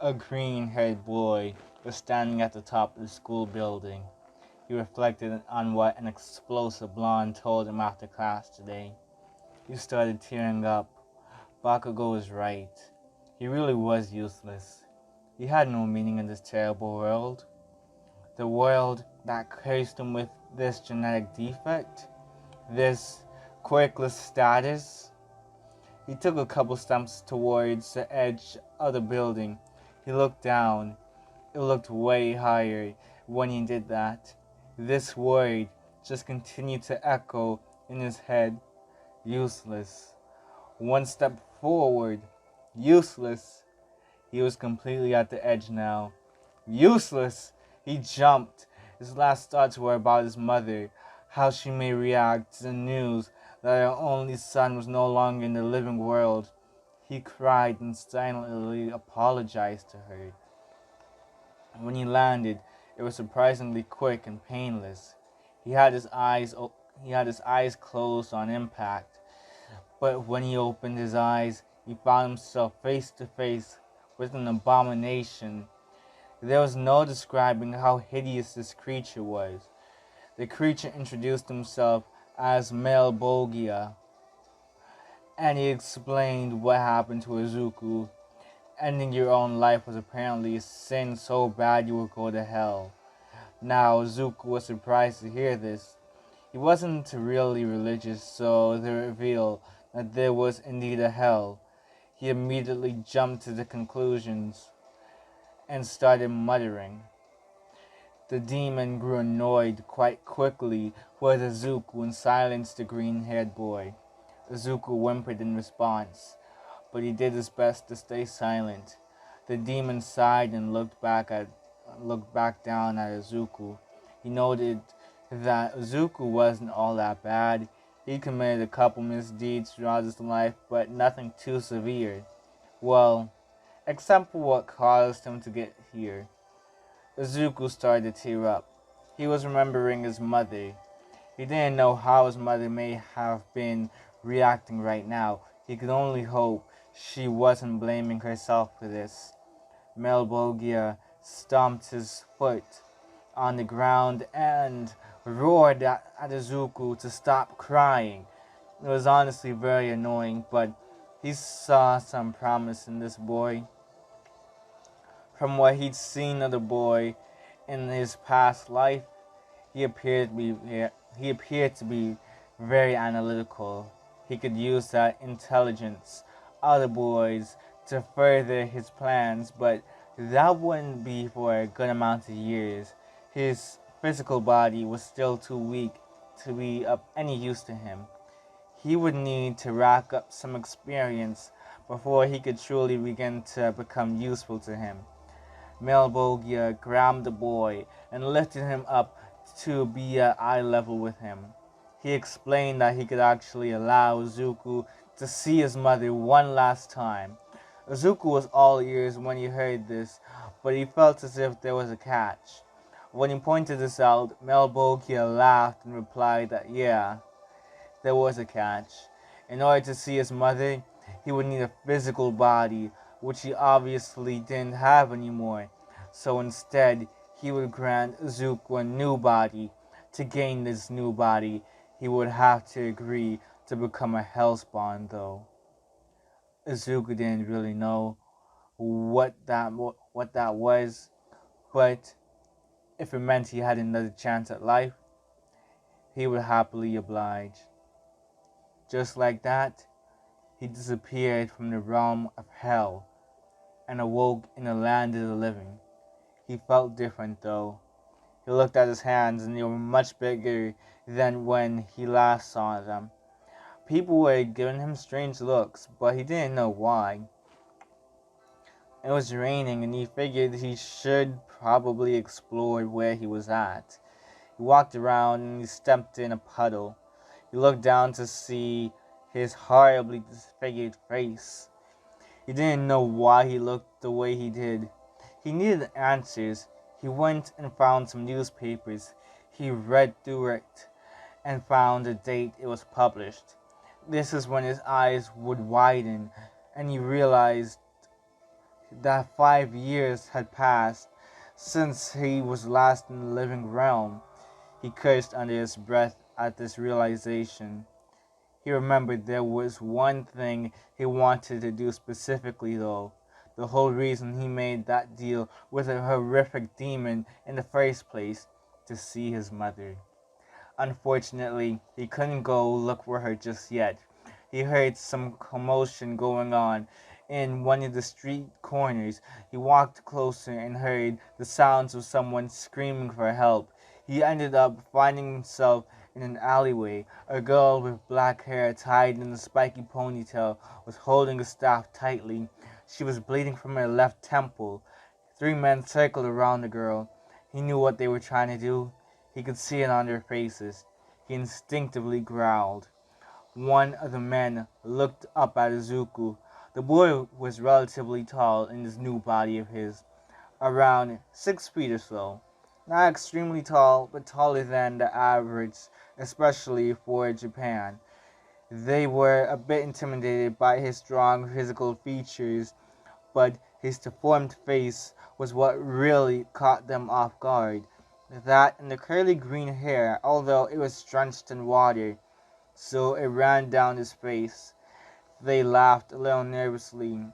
A green-haired boy was standing at the top of the school building. He reflected on what an explosive blonde told him after class today. He started tearing up. Bakugo was right. He really was useless. He had no meaning in this terrible world. The world that cursed him with this genetic defect, this quirkless status. He took a couple steps towards the edge of the building. He looked down. It looked way higher when he did that. This word just continued to echo in his head. Useless. One step forward. Useless. He was completely at the edge now. Useless. He jumped. His last thoughts were about his mother, how she may react to the news that her only son was no longer in the living world. He cried and silently apologized to her. When he landed, it was surprisingly quick and painless. He had his eyes closed on impact, but when he opened his eyes, he found himself face to face with an abomination. There was no describing how hideous this creature was. The creature introduced himself as Melbogia, and he explained what happened to Izuku. Ending your own life was apparently a sin so bad you would go to hell. Now, Izuku was surprised to hear this. He wasn't really religious, so the reveal that there was indeed a hell, he immediately jumped to the conclusions and started muttering. The demon grew annoyed quite quickly with Izuku and silenced the green-haired boy. Izuku whimpered in response, but he did his best to stay silent. The demon sighed and looked back down at Izuku. He noted that Izuku wasn't all that bad. He committed a couple misdeeds throughout his life, but nothing too severe. Well, except for what caused him to get here. Izuku started to tear up. He was remembering his mother. He didn't know how his mother may have been reacting right now. He could only hope she wasn't blaming herself for this. Melbogia stomped his foot on the ground and roared at Izuku to stop crying. It was honestly very annoying, but he saw some promise in this boy. From what he'd seen of the boy in his past life, he appeared to be very analytical. He could use that intelligence of the boys to further his plans, but that wouldn't be for a good amount of years. His physical body was still too weak to be of any use to him. He would need to rack up some experience before he could truly begin to become useful to him. Melbogia grabbed the boy and lifted him up to be at eye level with him. He explained that he could actually allow Izuku to see his mother one last time. Izuku was all ears when he heard this, but he felt as if there was a catch. When he pointed this out, Melbogia laughed and replied that yeah, there was a catch. In order to see his mother, he would need a physical body, which he obviously didn't have anymore. So instead, he would grant Izuku a new body. To gain this new body, he would have to agree to become a Hellspawn, though. Izuku didn't really know what that was, but if it meant he had another chance at life, he would happily oblige. Just like that, he disappeared from the realm of hell and awoke in the land of the living. He felt different, though. He looked at his hands, and they were much bigger than when he last saw them. People were giving him strange looks, but he didn't know why. It was raining, and he figured he should probably explore where he was at. He walked around, and he stepped in a puddle. He looked down to see his horribly disfigured face. He didn't know why he looked the way he did. He needed answers. He went and found some newspapers. He read through it and found the date it was published. This is when his eyes would widen and he realized that 5 years had passed since he was last in the living realm. He cursed under his breath at this realization. He remembered there was one thing he wanted to do specifically, though. The whole reason he made that deal with a horrific demon in the first place, to see his mother. Unfortunately, he couldn't go look for her just yet. He heard some commotion going on in one of the street corners. He walked closer and heard the sounds of someone screaming for help. He ended up finding himself in an alleyway. A girl with black hair tied in a spiky ponytail was holding a staff tightly. She was bleeding from her left temple. 3 men circled around the girl. He knew what they were trying to do. He could see it on their faces. He instinctively growled. One of the men looked up at Izuku. The boy was relatively tall in this new body of his, around 6 feet or so. Not extremely tall, but taller than the average, especially for Japan. They were a bit intimidated by his strong physical features, but his deformed face was what really caught them off guard. That and the curly green hair, although it was drenched in water, so it ran down his face. They laughed a little nervously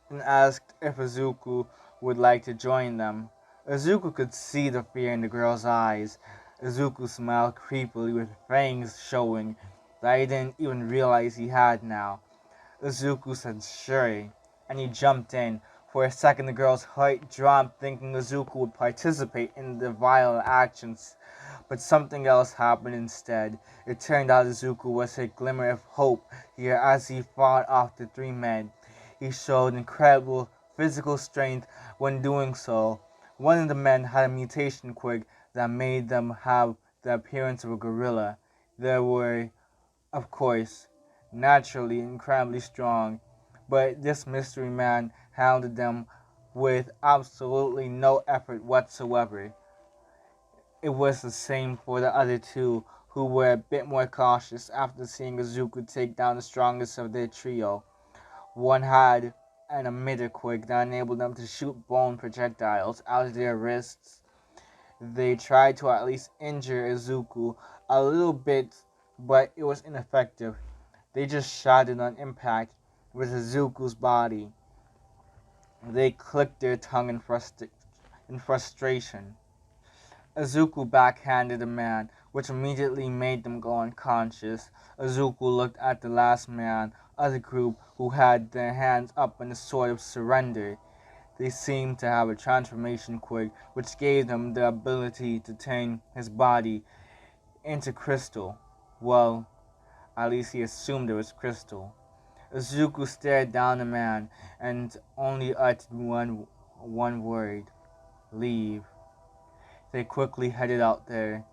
and asked if Izuku would like to join them. Izuku could see the fear in the girl's eyes. Izuku smiled creepily with fangs showing that he didn't even realize he had now. Izuku said sure, and he jumped in. For a second the girl's heart dropped, thinking Izuku would participate in the violent actions. But something else happened instead. It turned out Izuku was a glimmer of hope here as he fought off the 3 men. He showed incredible physical strength when doing so. One of the men had a mutation quirk that made them have the appearance of a gorilla. They were, of course, naturally incredibly strong, but this mystery man handled them with absolutely no effort whatsoever. It was the same for the other 2, who were a bit more cautious after seeing Izuku take down the strongest of their trio. One had an emitter quirk that enabled them to shoot bone projectiles out of their wrists. They tried to at least injure Izuku a little bit, but it was ineffective. They just shattered on impact with Izuku's body. They clicked their tongue in frustration. Izuku backhanded the man, which immediately made them go unconscious. Izuku looked at the last man of the group, who had their hands up in a sort of surrender. They seemed to have a transformation quirk, which gave them the ability to turn his body into crystal. Well, at least he assumed it was crystal. Izuku stared down the man and only uttered one word: leave. They quickly headed out of there,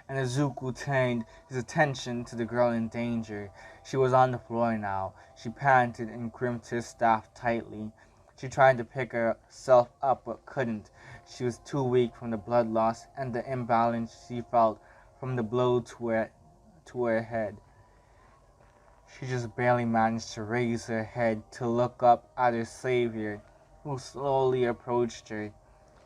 and Izuku turned his attention to the girl in danger. She was on the floor now. She panted and gripped his staff tightly. She tried to pick herself up but couldn't. She was too weak from the blood loss and the imbalance she felt from the blow to her head. She just barely managed to raise her head to look up at her savior, who slowly approached her.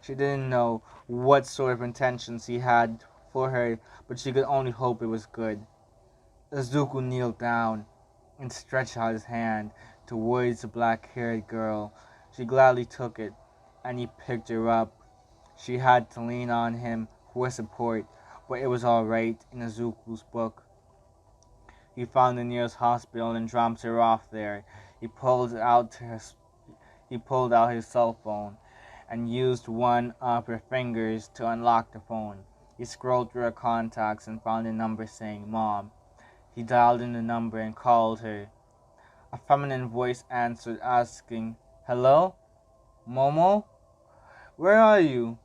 She didn't know what sort of intentions he had for her, but she could only hope it was good. Izuku kneeled down and stretched out his hand towards the black-haired girl. She gladly took it, and he picked her up. She had to lean on him for support, but it was all right in Izuku's book. He found the nearest hospital and dropped her off there. He pulled out his cell phone and used one of her fingers to unlock the phone. He scrolled through her contacts and found a number saying Mom. He dialed in the number and called her. A feminine voice answered, asking, "Hello? Momo? Where are you?"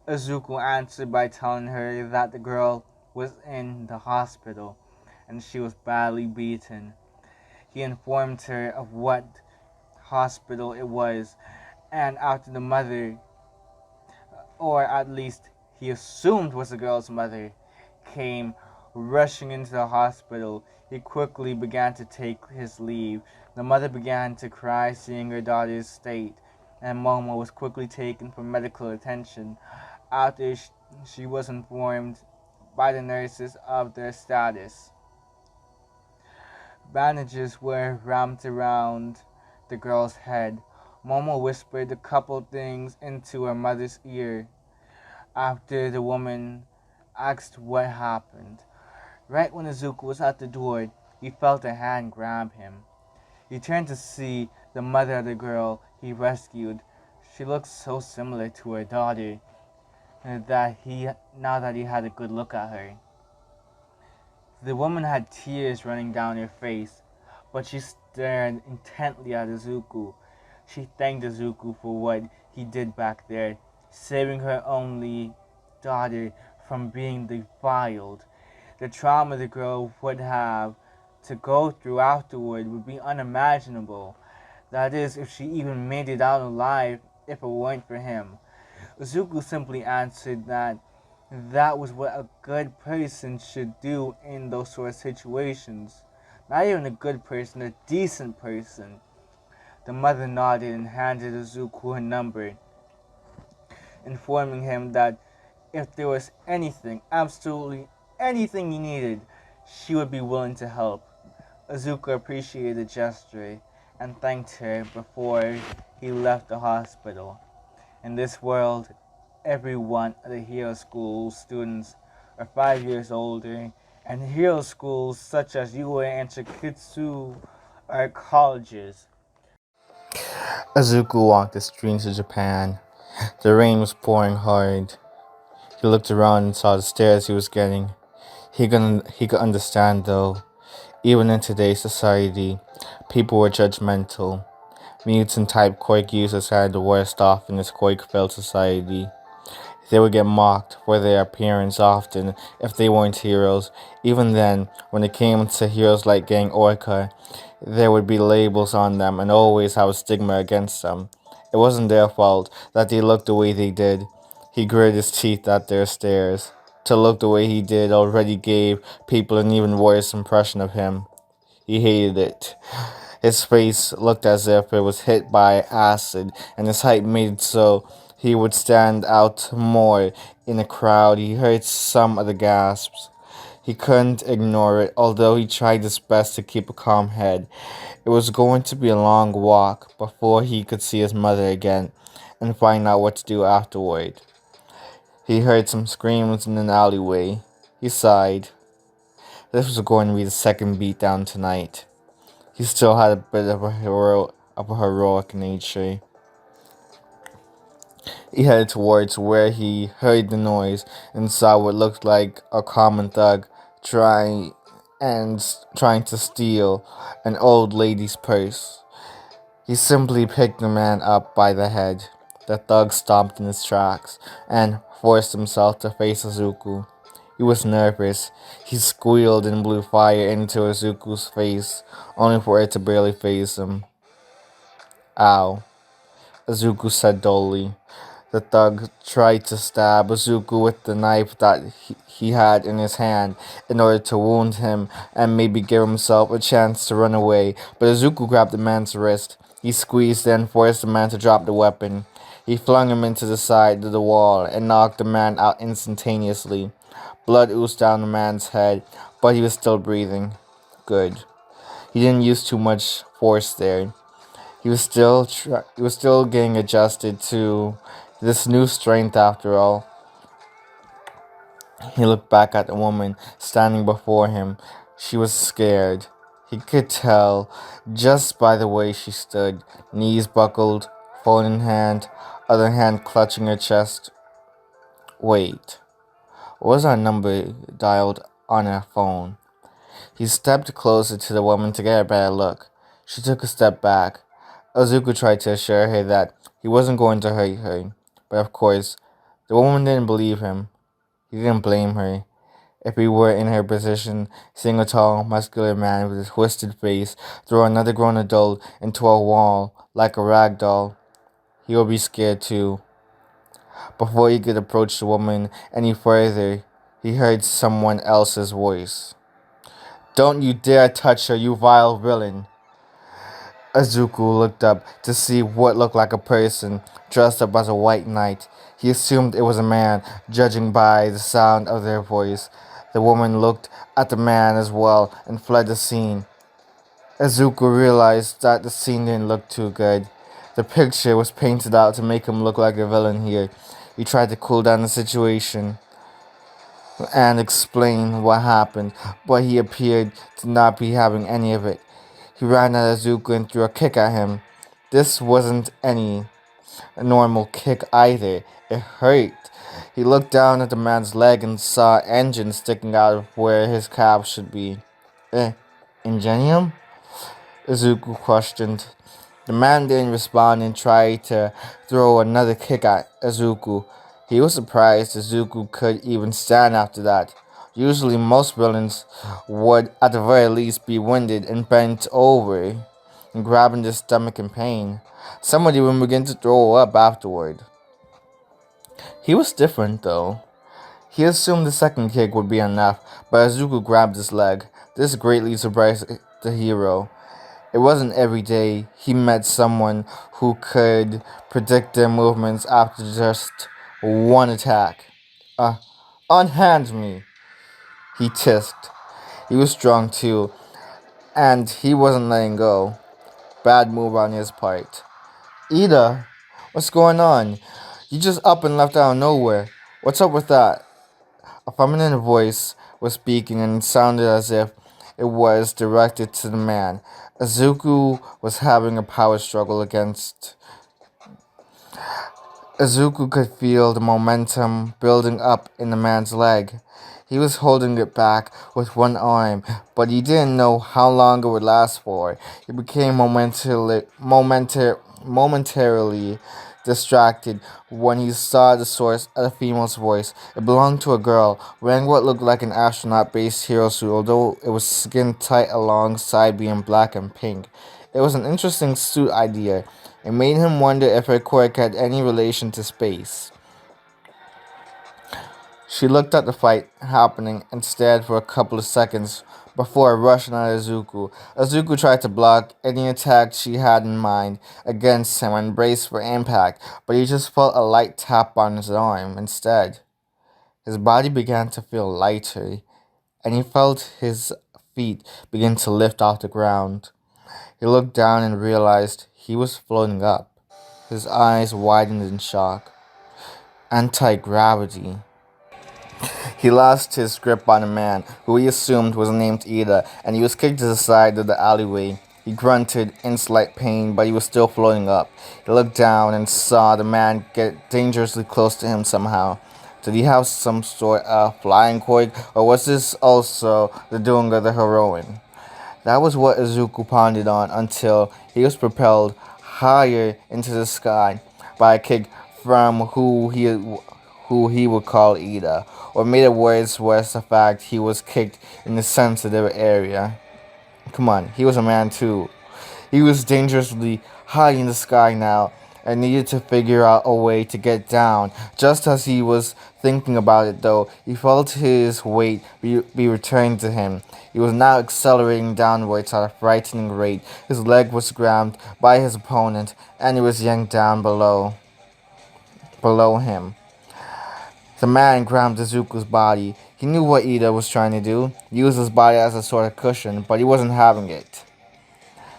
Izuku answered by telling her that the girl was in the hospital and she was badly beaten. He informed her of what hospital it was, and after the mother, or at least he assumed was the girl's mother, came Rushing into the hospital, he quickly began to take his leave. The mother began to cry, seeing her daughter's state, and Momo was quickly taken for medical attention. After she was informed by the nurses of their status, bandages were wrapped around the girl's head. Momo whispered a couple things into her mother's ear after the woman asked what happened. Right when Izuku was at the door, he felt a hand grab him. He turned to see the mother of the girl he rescued. She looked so similar to her daughter that he had a good look at her. The woman had tears running down her face, but she stared intently at Izuku. She thanked Izuku for what he did back there, saving her only daughter from being defiled. The trauma the girl would have to go through afterward would be unimaginable. That is, if she even made it out alive if it weren't for him. Izuku simply answered that that was what a good person should do in those sort of situations. Not even a good person, a decent person. The mother nodded and handed Izuku a number, informing him that if there was anything, absolutely anything he needed, she would be willing to help. Izuku appreciated the gesture and thanked her before he left the hospital. In this world, every one of the hero school students are 5 years older, and hero schools such as UA and Chikitsu are colleges. Izuku walked the streets of Japan. The rain was pouring hard. He looked around and saw the stares he was getting. He could understand though. Even in today's society, people were judgmental. Mutes and type quake users had the worst off in this quake-filled society. They would get mocked for their appearance often if they weren't heroes. Even then, when it came to heroes like Gang Orca, there would be labels on them and always have a stigma against them. It wasn't their fault that they looked the way they did. He gritted his teeth at their stares. To look the way he did already gave people an even worse impression of him. He hated it. His face looked as if it was hit by acid, and his height made it so he would stand out more in a crowd. He heard some of the gasps. He couldn't ignore it, although he tried his best to keep a calm head. It was going to be a long walk before he could see his mother again and find out what to do afterward. He heard some screams in an alleyway. He sighed. This was going to be the second beatdown tonight. He still had a bit of a heroic nature. He headed towards where he heard the noise and saw what looked like a common thug trying to steal an old lady's purse. He simply picked the man up by the head. The thug stomped in his tracks and forced himself to face Izuku. He was nervous. He squealed and blew fire into Izuku's face, only for it to barely faze him. Ow, Izuku said dully. The thug tried to stab Izuku with the knife that he had in his hand in order to wound him and maybe give himself a chance to run away, but Izuku grabbed the man's wrist. He squeezed and forced the man to drop the weapon. He flung him into the side of the wall and knocked the man out instantaneously. Blood oozed down the man's head, but he was still breathing. Good. He didn't use too much force there. He was still getting adjusted to this new strength after all. He looked back at the woman standing before him. She was scared. He could tell just by the way she stood, knees buckled, phone in hand, other hand clutching her chest. Wait, what was our number dialed on her phone? He stepped closer to the woman to get a better look. She took a step back. Izuku tried to assure her that he wasn't going to hurt her, but of course, the woman didn't believe him. He didn't blame her. If he were in her position, seeing a tall, muscular man with a twisted face throw another grown adult into a wall like a rag doll, he would be scared too. Before he could approach the woman any further, he heard someone else's voice. "Don't you dare touch her, you vile villain." Izuku looked up to see what looked like a person dressed up as a white knight. He assumed it was a man, judging by the sound of their voice. The woman looked at the man as well and fled the scene. Izuku realized that the scene didn't look too good. The picture was painted out to make him look like a villain here. He tried to cool down the situation and explain what happened, but he appeared to not be having any of it. He ran at Izuku and threw a kick at him. This wasn't any normal kick either. It hurt. He looked down at the man's leg and saw engines sticking out of where his calf should be. Ingenium? Izuku questioned. The man didn't respond and tried to throw another kick at Izuku. He was surprised Izuku could even stand after that. Usually most villains would at the very least be winded and bent over and grabbing their stomach in pain. Some would even begin to throw up afterward. He was different though. He assumed the second kick would be enough, but Izuku grabbed his leg. This greatly surprised the hero. It wasn't every day he met someone who could predict their movements after just one attack. Unhand me, he tisked. He was strong too, and he wasn't letting go. Bad move on his part. Ida, what's going on? You just up and left out of nowhere. What's up with that? A feminine voice was speaking and it sounded as if it was directed to the man. Izuku was having a power struggle against. Izuku could feel the momentum building up in the man's leg. He was holding it back with one arm, but he didn't know how long it would last for. He became momentarily distracted when he saw the source of the female's voice. It belonged to a girl, wearing what looked like an astronaut-based hero suit, although it was skin tight alongside being black and pink. It was an interesting suit idea. It made him wonder if her quirk had any relation to space. She looked at the fight happening and stared for a couple of seconds before rushing at Izuku. Izuku tried to block any attack she had in mind against him and braced for impact, but he just felt a light tap on his arm instead. His body began to feel lighter, and he felt his feet begin to lift off the ground. He looked down and realized he was floating up. His eyes widened in shock. Anti-gravity. He lost his grip on a man, who he assumed was named Ida, and he was kicked to the side of the alleyway. He grunted in slight pain, but he was still floating up. He looked down and saw the man get dangerously close to him somehow. Did he have some sort of flying quirk, or was this also the doing of the heroine? That was what Izuku pondered on until he was propelled higher into the sky by a kick from who he would call Ida. What made it worse was the fact he was kicked in the sensitive area. Come on, he was a man too. He was dangerously high in the sky now and needed to figure out a way to get down. Just as he was thinking about it though, he felt his weight be returned to him. He was now accelerating downwards at a frightening rate. His leg was grabbed by his opponent and he was yanked down below him. The man grabbed Izuku's body. He knew what Ida was trying to do, use his body as a sort of cushion, but he wasn't having it.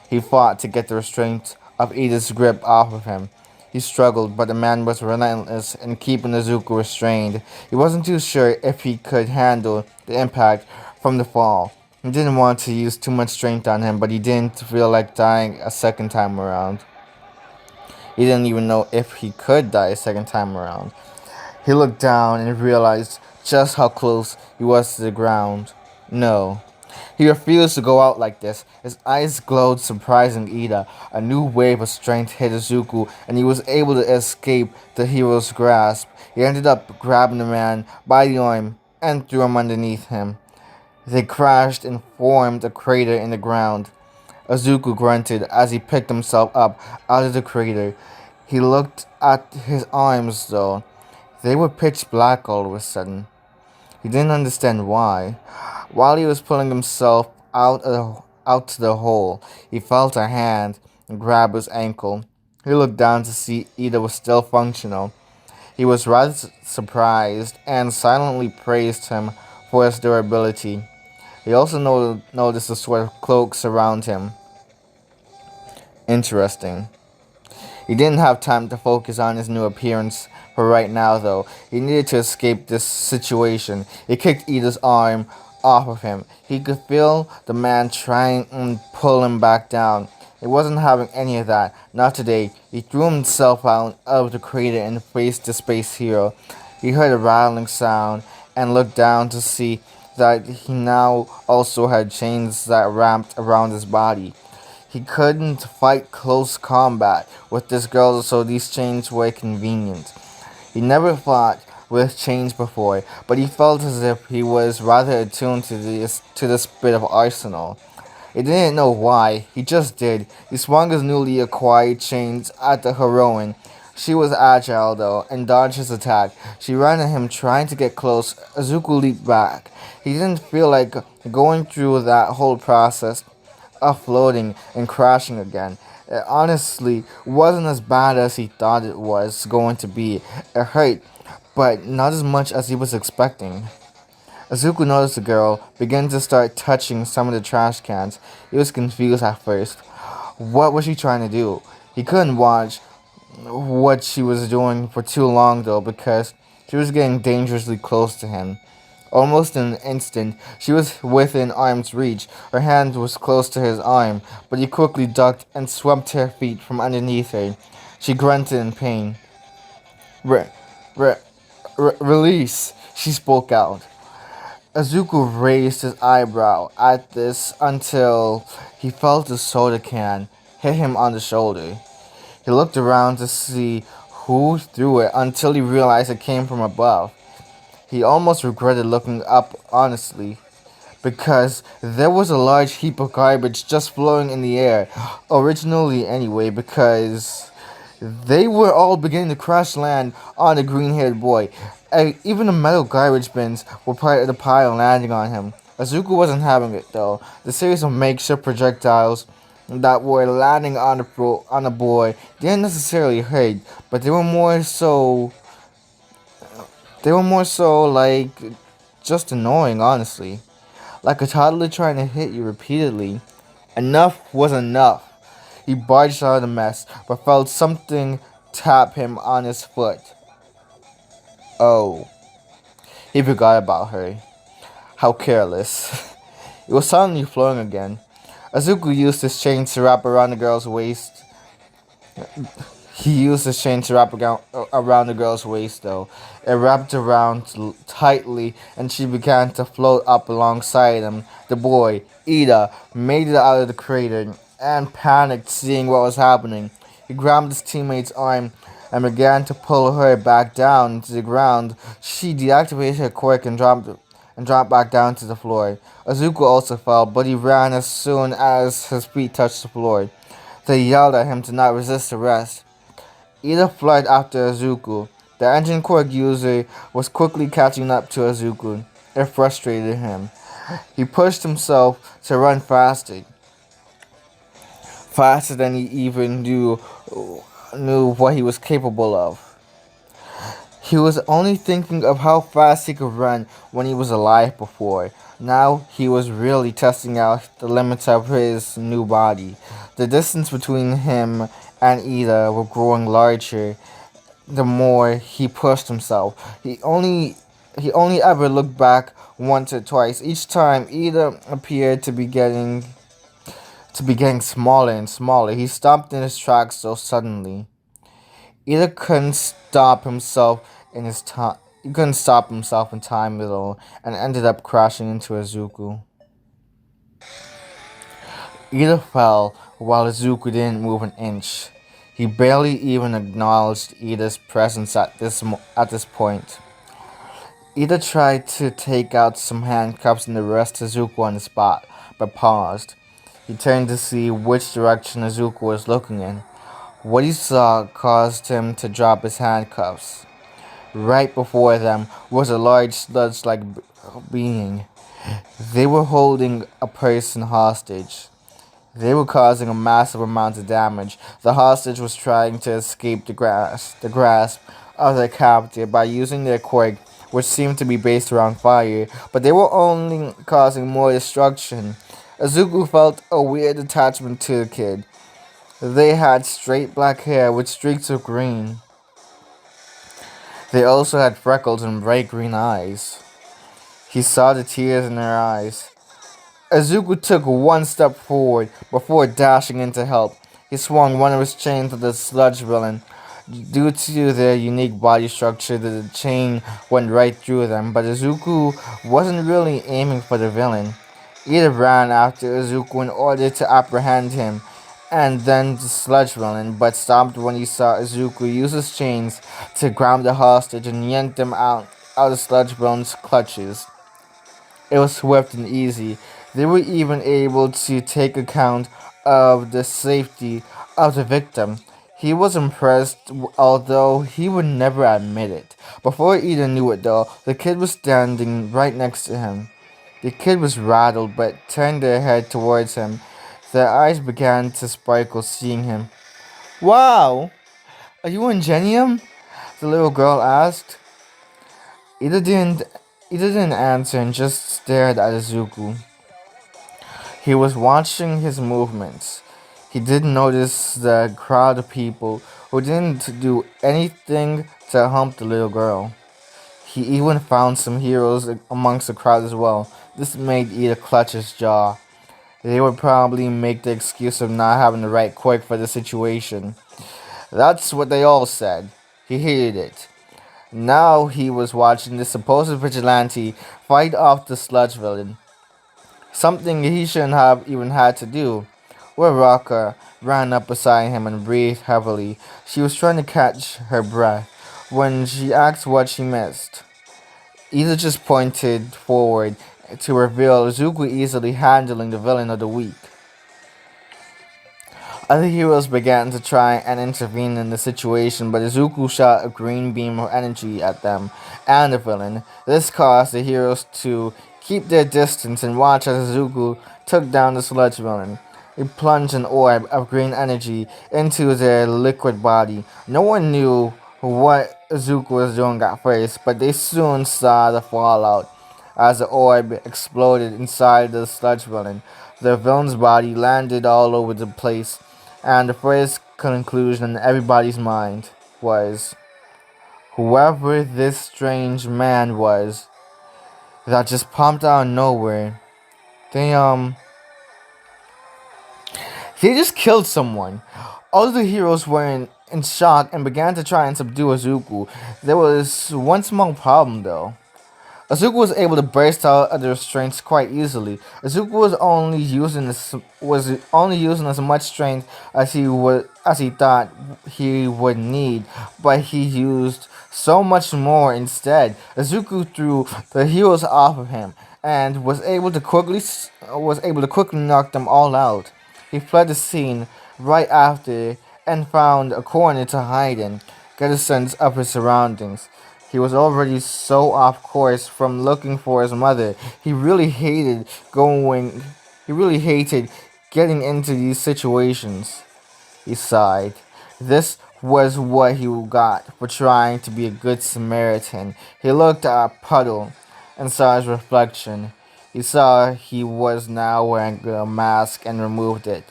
He fought to get the restraint of Ida's grip off of him. He struggled, but the man was relentless in keeping Izuku restrained. He wasn't too sure if he could handle the impact from the fall. He didn't want to use too much strength on him, but he didn't feel like dying a second time around. He didn't even know if he could die a second time around. He looked down and realized just how close he was to the ground. No. He refused to go out like this. His eyes glowed, surprising Ida. A new wave of strength hit Izuku, and he was able to escape the hero's grasp. He ended up grabbing the man by the arm and threw him underneath him. They crashed and formed a crater in the ground. Izuku grunted as he picked himself up out of the crater. He looked at his arms, though. They were pitch black all of a sudden. He didn't understand why. While he was pulling himself out to the hole, he felt a hand grab his ankle. He looked down to see Ida was still functional. He was rather surprised and silently praised him for his durability. He also noticed the sort of cloaks around him. Interesting. He didn't have time to focus on his new appearance for right now, though. He needed to escape this situation. He kicked Ida's arm off of him. He could feel the man trying to pull him back down. He wasn't having any of that. Not today. He threw himself out of the crater and faced the space hero. He heard a rattling sound and looked down to see that he now also had chains that wrapped around his body. He couldn't fight close combat with this girl, so these chains were convenient. He never fought with chains before, but he felt as if he was rather attuned to this bit of arsenal. He didn't know why, he just did. He swung his newly acquired chains at the heroine. She was agile, though, and dodged his attack. She ran at him, trying to get close. Izuku leaped back. He didn't feel like going through that whole process of floating and crashing again. It honestly wasn't as bad as he thought it was going to be. It hurt, but not as much as he was expecting. Izuku noticed the girl begin to start touching some of the trash cans. He was confused at first. What was she trying to do? He couldn't watch what she was doing for too long, though, because she was getting dangerously close to him. Almost in an instant, she was within arm's reach. Her hand was close to his arm, but he quickly ducked and swept her feet from underneath her. She grunted in pain. Re- re- Release, she spoke out. Izuku raised his eyebrow at this until he felt a soda can hit him on the shoulder. He looked around to see who threw it until he realized it came from above. He almost regretted looking up honestly, because there was a large heap of garbage just floating in the air. Originally, anyway, because they were all beginning to crash land on the green haired boy. Even the metal garbage bins were part of the pile landing on him. Izuku wasn't having it, though. The series of makeshift projectiles that were landing on the boy didn't necessarily hurt, but they were more so like just annoying, honestly. Like a toddler trying to hit you repeatedly. Enough was enough. He barged out of the mess, but felt something tap him on his foot. Oh, he forgot about her. How careless. It was suddenly flowing again. Azuku used his chain to wrap around the girl's waist. He used his chain to wrap around the girl's waist, though. It wrapped around tightly, and she began to float up alongside him. The boy, Ida, made it out of the crater and panicked seeing what was happening. He grabbed his teammate's arm and began to pull her back down to the ground. She deactivated her quirk and dropped back down to the floor. Azuku also fell, but he ran as soon as his feet touched the floor. They yelled at him to not resist arrest. Ida fled after Izuku. The engine quirk user was quickly catching up to Izuku. It frustrated him. He pushed himself to run faster than he even knew what he was capable of. He was only thinking of how fast he could run when he was alive before. Now he was really testing out the limits of his new body. The distance between him and Ida were growing larger the more he pushed himself. He only ever looked back once or twice. Each time Ida appeared to be getting smaller and smaller. He stopped in his tracks so suddenly. Ida couldn't stop himself in his time. He couldn't stop himself in time at all, and ended up crashing into Izuku. Ida fell while Izuku didn't move an inch. He barely even acknowledged Ida's presence at this point. Ida tried to take out some handcuffs and arrest Izuku on the spot, but paused. He turned to see which direction Izuku was looking in. What he saw caused him to drop his handcuffs. Right before them was a large sludge-like being. They were holding a person hostage. They were causing a massive amount of damage. The hostage was trying to escape the grasp of their captor by using their quirk, which seemed to be based around fire, but they were only causing more destruction. Izuku felt a weird attachment to the kid. They had straight black hair with streaks of green. They also had freckles and bright green eyes. He saw the tears in their eyes. Izuku took one step forward before dashing in to help. He swung one of his chains at the sludge villain. Due to their unique body structure, the chain went right through them, but Izuku wasn't really aiming for the villain. Ida ran after Izuku in order to apprehend him, and then the sludge villain, but stopped when he saw Izuku use his chains to grab the hostage and yank them out of sludge villain's clutches. It was swift and easy. They were even able to take account of the safety of the victim. He was impressed, although he would never admit it. Before Eden knew it, though, the kid was standing right next to him. The kid was rattled, but turned their head towards him. Their eyes began to sparkle seeing him. Wow! Are you Ingenium? The little girl asked. Ida didn't, Ida didn't answer and just stared at Izuku. He was watching his movements. He did notice the crowd of people who didn't do anything to hump the little girl. He even found some heroes amongst the crowd as well. This made Ida clutch his jaw. They would probably make the excuse of not having the right quirk for the situation. That's what they all said. He hated it. Now he was watching the supposed vigilante fight off the sludge villain. Something he shouldn't have even had to do. Raka ran up beside him and breathed heavily. She was trying to catch her breath when she asked what she missed. Ida just pointed forward to reveal Izuku easily handling the villain of the week. Other heroes began to try and intervene in the situation, but Izuku shot a green beam of energy at them and the villain. This caused the heroes to keep their distance and watch as Izuku took down the sludge villain. He plunged an orb of green energy into their liquid body. No one knew what Izuku was doing at first, but they soon saw the fallout as the orb exploded inside the sludge villain. The villain's body landed all over the place, and the first conclusion in everybody's mind was, whoever this strange man was that just popped out of nowhere, they they just killed someone. All of the heroes were in shock and began to try and subdue Izuku. There was one small problem though. Izuku was able to burst out of the restraints quite easily. Izuku was only using as much strength as he thought he would need, but he used so much more instead. Izuku threw the heroes off of him and was able to quickly knock them all out. He fled the scene right after and found a corner to hide in, get a sense of his surroundings. He was already so off course from looking for his mother. He really hated getting into these situations. He sighed. This was what he got for trying to be a good Samaritan. He looked at a puddle and saw his reflection. He saw he was now wearing a mask and removed it.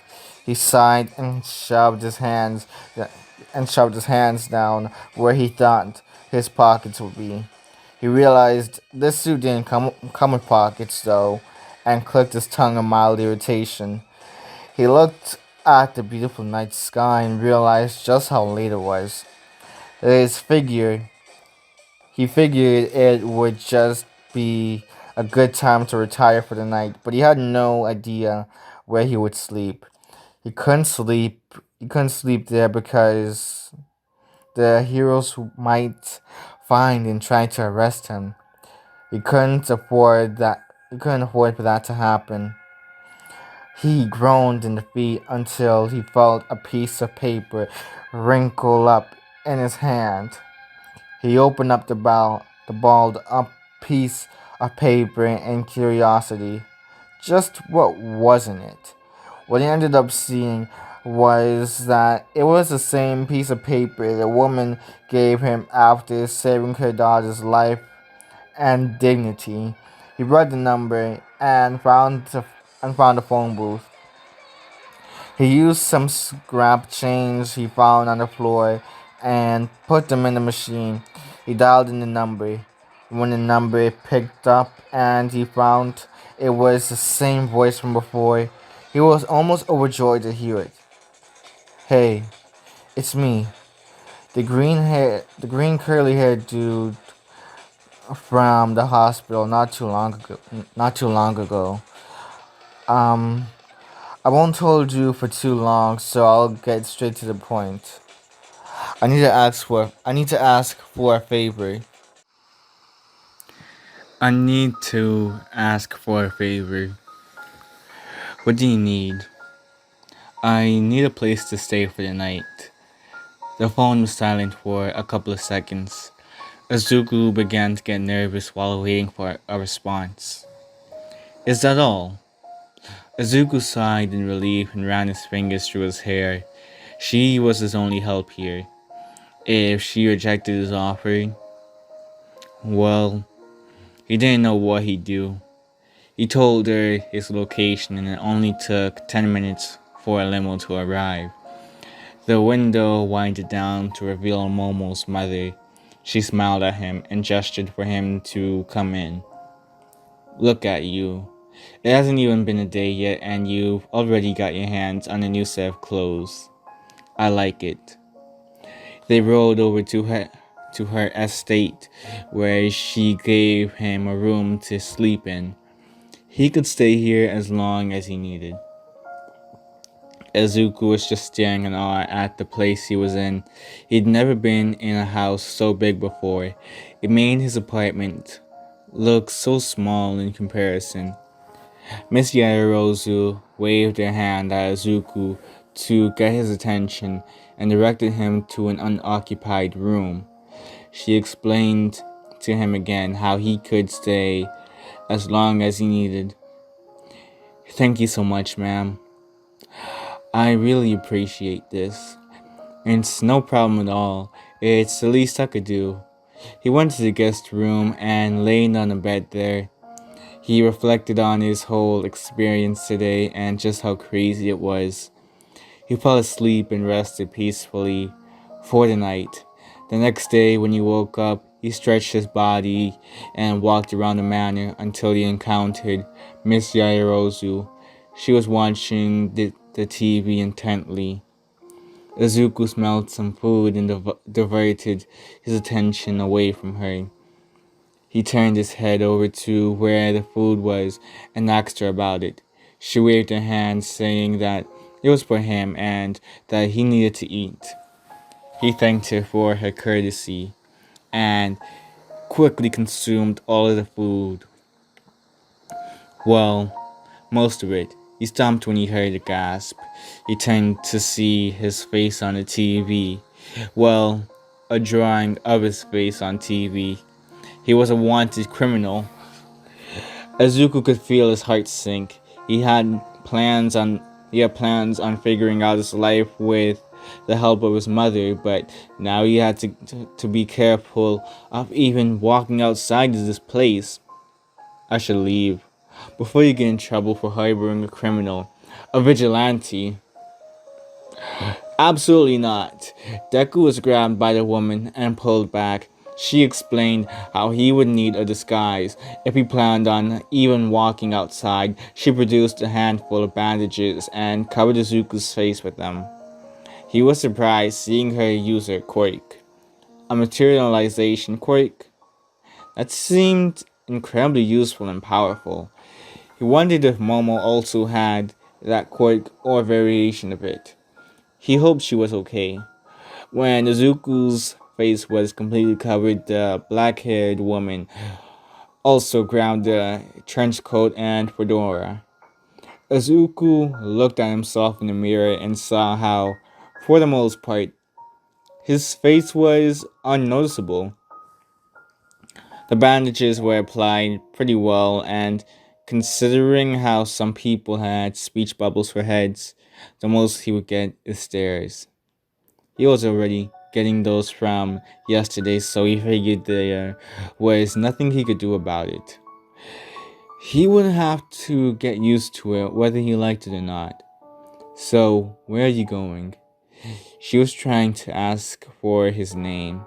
He sighed and shoved his hands down where he thought his pockets would be. He realized this suit didn't come with pockets though, and clicked his tongue in mild irritation. He looked at the beautiful night sky and realized just how late it was. His figure He figured it would just be a good time to retire for the night, but he had no idea where he would sleep. He couldn't sleep. He couldn't sleep there because the heroes might find and try to arrest him. He couldn't afford that. He couldn't afford for that to happen. He groaned in defeat until he felt a piece of paper wrinkle up in his hand. He opened up the balled up piece of paper in curiosity. Just what wasn't it? What he ended up seeing was that it was the same piece of paper the woman gave him after saving her daughter's life and dignity. He read the number and found the phone booth. He used some scrap change he found on the floor and put them in the machine. He dialed in the number. When the number picked up and he found it was the same voice from before, he was almost overjoyed to hear it. Hey, it's me. The green curly haired dude from the hospital not too long ago. Um, I won't hold you for too long, so I'll get straight to the point. I need to ask for a favor. I need to ask for a favor. What do you need? I need a place to stay for the night. The phone was silent for a couple of seconds. Izuku began to get nervous while waiting for a response. Is that all? Izuku sighed in relief and ran his fingers through his hair. She was his only help here. If she rejected his offer, well, he didn't know what he'd do. He told her his location and it only took 10 minutes for a limo to arrive. The window winded down to reveal Momo's mother. She smiled at him and gestured for him to come in. Look at you. It hasn't even been a day yet and you've already got your hands on a new set of clothes. I like it. They rode over to her estate where she gave him a room to sleep in. He could stay here as long as he needed. Izuku was just staring in awe at the place he was in. He'd never been in a house so big before. It made his apartment look so small in comparison. Miss Yaoyorozu waved her hand at Izuku to get his attention and directed him to an unoccupied room. She explained to him again how he could stay as long as he needed. Thank you so much, ma'am. I really appreciate this. It's no problem at all. It's the least I could do. He went to the guest room and laid on a bed there. He reflected on his whole experience today and just how crazy it was. He fell asleep and rested peacefully for the night. The next day, when he woke up, he stretched his body and walked around the manor until he encountered Miss Yaoyorozu. She was watching the TV intently. Izuku smelled some food and diverted his attention away from her. He turned his head over to where the food was and asked her about it. She waved her hand, saying that it was for him and that he needed to eat. He thanked her for her courtesy and quickly consumed all of the food. Well, most of it. He stopped when he heard a gasp. He turned to see his face on the TV. Well, a drawing of his face on TV. He was a wanted criminal. Izuku could feel his heart sink. He had plans on figuring out his life with the help of his mother, but now he had to be careful of even walking outside of this place. I should leave before you get in trouble for harboring a criminal, a vigilante. Absolutely not. Deku was grabbed by the woman and pulled back. She explained how he would need a disguise if he planned on even walking outside. She produced a handful of bandages and covered Izuku's face with them. He was surprised seeing her use her quirk. A materialization quirk? That seemed incredibly useful and powerful. He wondered if Momo also had that quirk or variation of it. He hoped she was okay. When Izuku's face was completely covered, the black-haired woman also grabbed the trench coat and fedora. Izuku looked at himself in the mirror and saw how, for the most part, his face was unnoticeable. The bandages were applied pretty well, and considering how some people had speech bubbles for heads, the most he would get is stares. He was already getting those from yesterday, so he figured there was nothing he could do about it. He would have to get used to it whether he liked it or not. So, where are you going? She was trying to ask for his name.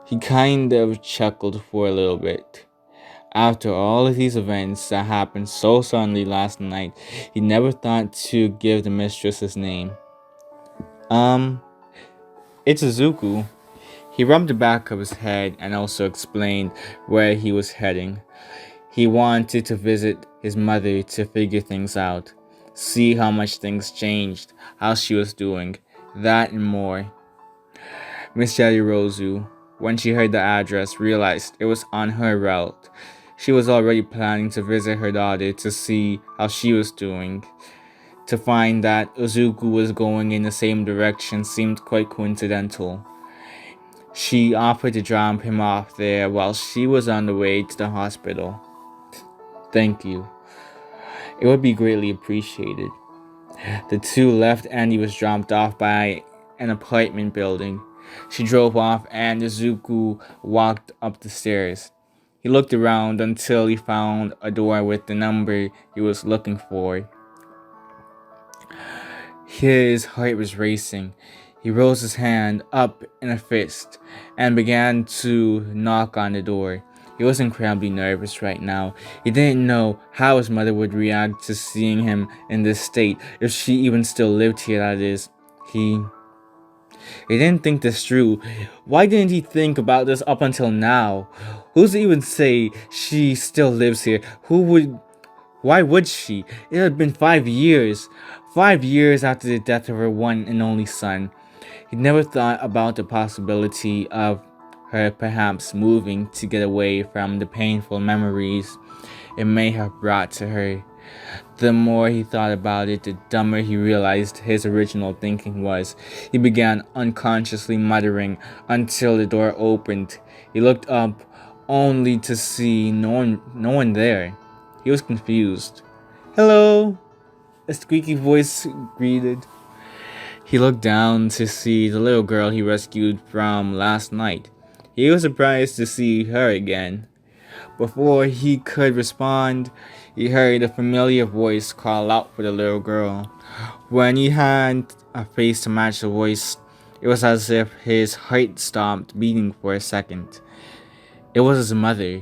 He kind of chuckled for a little bit. After all of these events that happened so suddenly last night, he never thought to give the mistress his name. It's Izuku. He rubbed the back of his head and also explained where he was heading. He wanted to visit his mother to figure things out, see how much things changed, how she was doing, that and more. Miss Yadirozu, when she heard the address, realized it was on her route. She was already planning to visit her daughter to see how she was doing. To find that Izuku was going in the same direction seemed quite coincidental. She offered to drop him off there while she was on the way to the hospital. Thank you. It would be greatly appreciated. The two left and he was dropped off by an apartment building. She drove off and Izuku walked up the stairs. He looked around until he found a door with the number he was looking for. His heart was racing. He rose his hand up in a fist and began to knock on the door. He was incredibly nervous right now. He didn't know how his mother would react to seeing him in this state, if she even still lived here, that is. He didn't think this through. Why didn't he think about this up until now? Who's to even say she still lives here? Why would she? It had been 5 years. 5 years after the death of her one and only son. He never thought about the possibility of her perhaps moving to get away from the painful memories it may have brought to her. The more he thought about it, the dumber he realized his original thinking was. He began unconsciously muttering until the door opened. He looked up only to see no one there. He was confused. "Hello," a squeaky voice greeted. He looked down to see the little girl he rescued from last night. He was surprised to see her again. Before he could respond, he heard a familiar voice call out for the little girl. When he had a face to match the voice, it was as if his heart stopped beating for a second. It was his mother.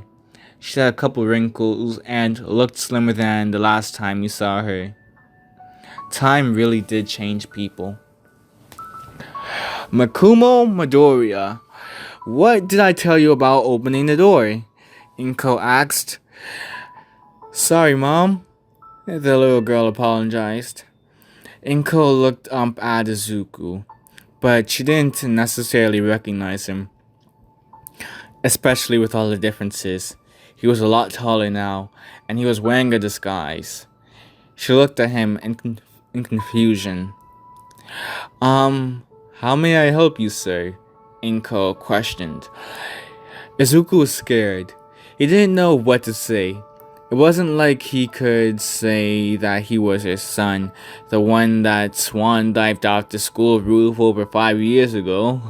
She had a couple wrinkles and looked slimmer than the last time he saw her. Time really did change people. "Makumo Midoriya, what did I tell you about opening the door?" Inko asked. "Sorry, Mom," the little girl apologized. Inko looked up at Izuku, but she didn't necessarily recognize him, especially with all the differences. He was a lot taller now, and he was wearing a disguise. She looked at him in confusion. How may I help you, sir?" Inko questioned. Izuku was scared. He didn't know what to say. It wasn't like he could say that he was his son, the one that swan dived off the school roof over 5 years ago.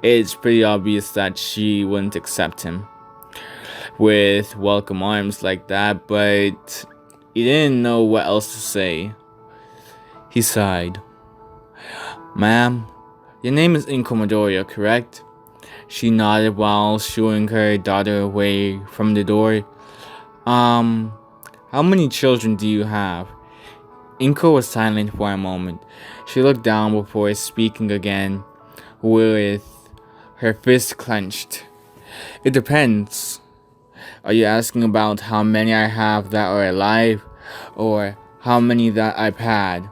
It's pretty obvious that she wouldn't accept him with welcome arms like that, but he didn't know what else to say. He sighed. "Ma'am, your name is Inko Midoriya, correct?" She nodded while shooing her daughter away from the door. How many children do you have?" Inko was silent for a moment. She looked down before speaking again, with her fist clenched. "It depends. Are you asking about how many I have that are alive, or how many that I've had?"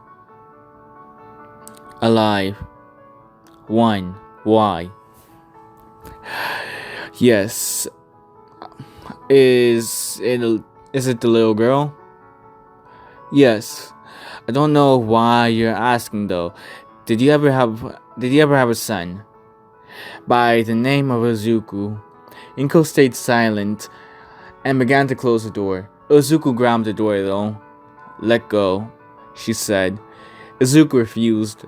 "Alive. 1. Why?" "Yes. Is it the little girl?" "Yes. I don't know why you're asking though. Did you ever have a son?" "By the name of Izuku." Inko stayed silent and began to close the door. Izuku grabbed the door though. "Let go," she said. Izuku refused.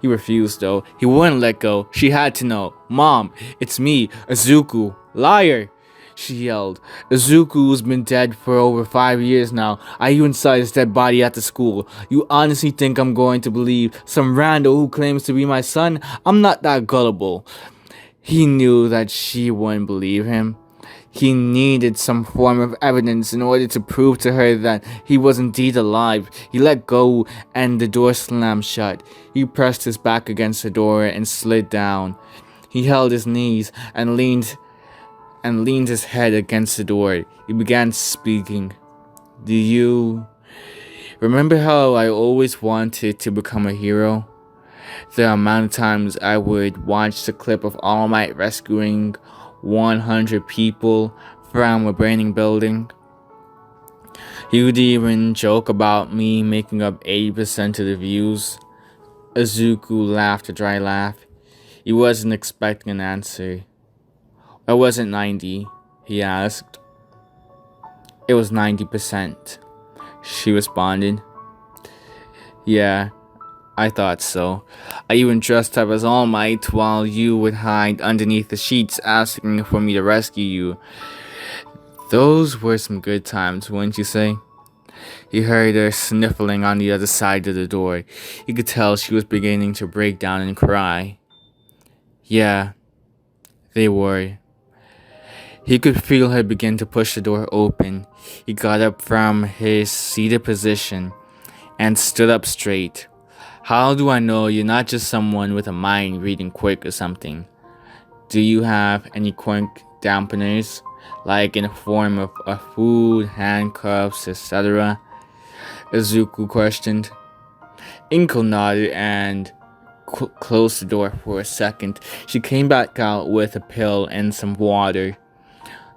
He refused though. He wouldn't let go. She had to know. "Mom, it's me, Izuku." "Liar!" she yelled. "Izuku's been dead for over 5 years now. I even saw his dead body at the school. You honestly think I'm going to believe some rando who claims to be my son? I'm not that gullible." He knew that she wouldn't believe him. He needed some form of evidence in order to prove to her that he was indeed alive. He let go and the door slammed shut. He pressed his back against the door and slid down. He held his knees and leaned his head against the door. He began speaking. "Do you remember how I always wanted to become a hero? The amount of times I would watch the clip of All Might rescuing 100 people from a burning building. He would even joke about me making up 80% of the views." Izuku laughed a dry laugh. He wasn't expecting an answer. "Why wasn't 90? He asked. "It was 90%, she responded. "Yeah, I thought so. I even dressed up as All Might while you would hide underneath the sheets asking for me to rescue you. Those were some good times, wouldn't you say?" He heard her sniffling on the other side of the door. He could tell she was beginning to break down and cry. "Yeah, they were." He could feel her begin to push the door open. He got up from his seated position and stood up straight. "How do I know you're not just someone with a mind reading quick or something? Do you have any quick dampeners, like in the form of food, handcuffs, etc.? Izuku questioned. Inko nodded and closed the door for a second. She came back out with a pill and some water.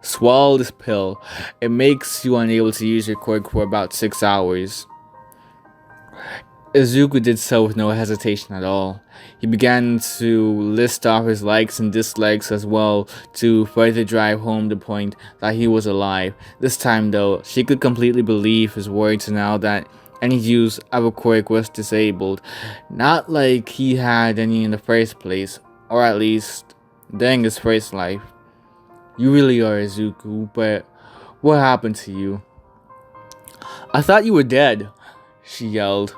"Swallow this pill. It makes you unable to use your quirk for about 6 hours. Izuku did so with no hesitation at all. He began to list off his likes and dislikes as well to further drive home the point that he was alive. This time though, she could completely believe his words now that any use of a quirk was disabled. Not like he had any in the first place, or at least during his first life. "You really are Izuku, but what happened to you?" "I thought you were dead," she yelled.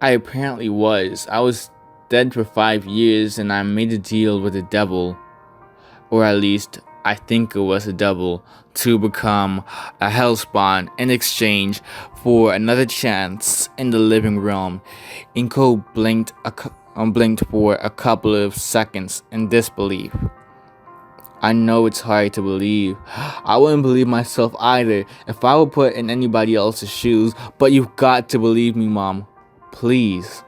"I apparently was. I was dead for 5 years and I made a deal with the devil. Or at least, I think it was a devil, to become a hellspawn in exchange for another chance in the living realm." Inko blinked for a couple of seconds in disbelief. "I know it's hard to believe. I wouldn't believe myself either if I were put in anybody else's shoes, but you've got to believe me, Mom. Please."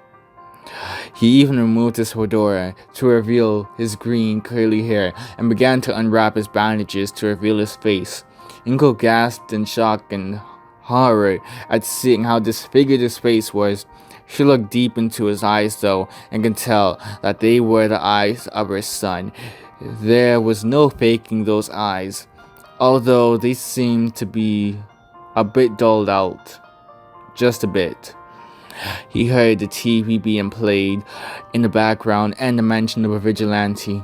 He even removed his fedora to reveal his green, curly hair and began to unwrap his bandages to reveal his face. Inko gasped in shock and horror at seeing how disfigured his face was. She looked deep into his eyes though and could tell that they were the eyes of her son. There was no faking those eyes, although they seemed to be a bit dulled out. Just a bit. He heard the TV being played in the background and the mention of a vigilante.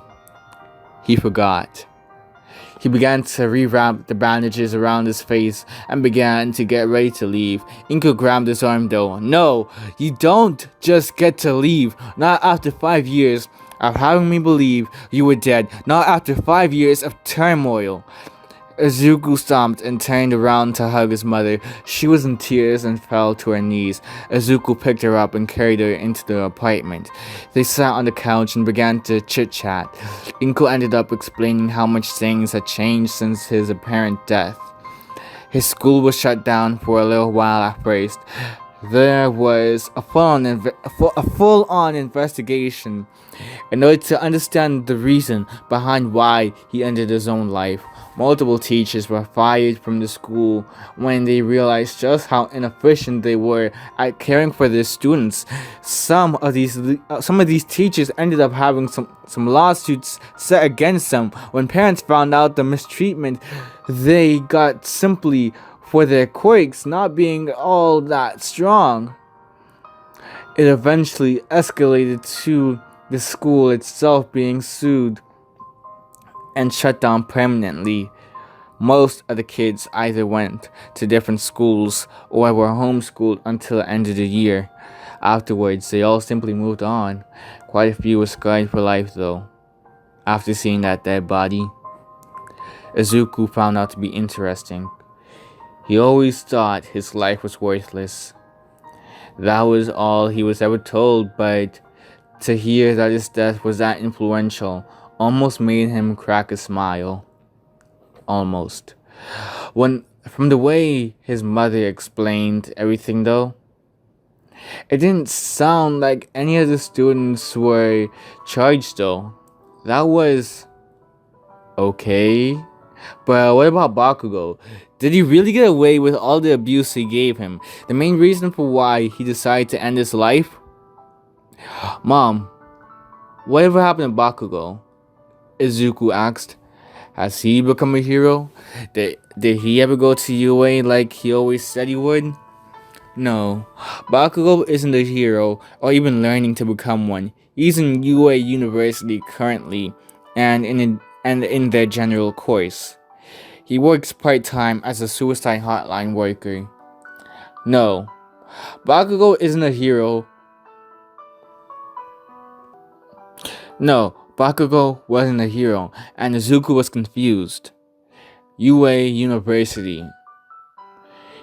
He forgot. He began to rewrap the bandages around his face and began to get ready to leave. Inko grabbed his arm though. "No, you don't just get to leave. Not after 5 years of having me believe you were dead. Not after 5 years of turmoil." Izuku stomped and turned around to hug his mother. She was in tears and fell to her knees. Izuku picked her up and carried her into the apartment. They sat on the couch and began to chit-chat. Inko ended up explaining how much things had changed since his apparent death. His school was shut down for a little while at first. There was a full-on investigation in order to understand the reason behind why he ended his own life. Multiple teachers were fired from the school when they realized just how inefficient they were at caring for their students. Some of these teachers ended up having some lawsuits set against them. When parents found out the mistreatment they got simply for their quirks not being all that strong, it eventually escalated to the school itself being sued and shut down permanently. Most of the kids either went to different schools or were homeschooled until the end of the year. Afterwards, they all simply moved on. Quite a few were scarred for life, though. After seeing that dead body, Izuku found out to be interesting. He always thought his life was worthless. That was all he was ever told, but to hear that his death was that influential almost made him crack a smile. Almost. From the way his mother explained everything, though, it didn't sound like any of the students were charged, though. That was okay. But what about Bakugo? Did he really get away with all the abuse they gave him? The main reason for why he decided to end his life? Mom, whatever happened to Bakugo? Izuku asked. Has he become a hero? Did he ever go to UA like he always said he would? No, Bakugo isn't a hero or even learning to become one. He's in UA University currently and in their general course. He works part-time as a suicide hotline worker. No, Bakugo isn't a hero. No, Bakugo wasn't a hero, and Izuku was confused. UA University.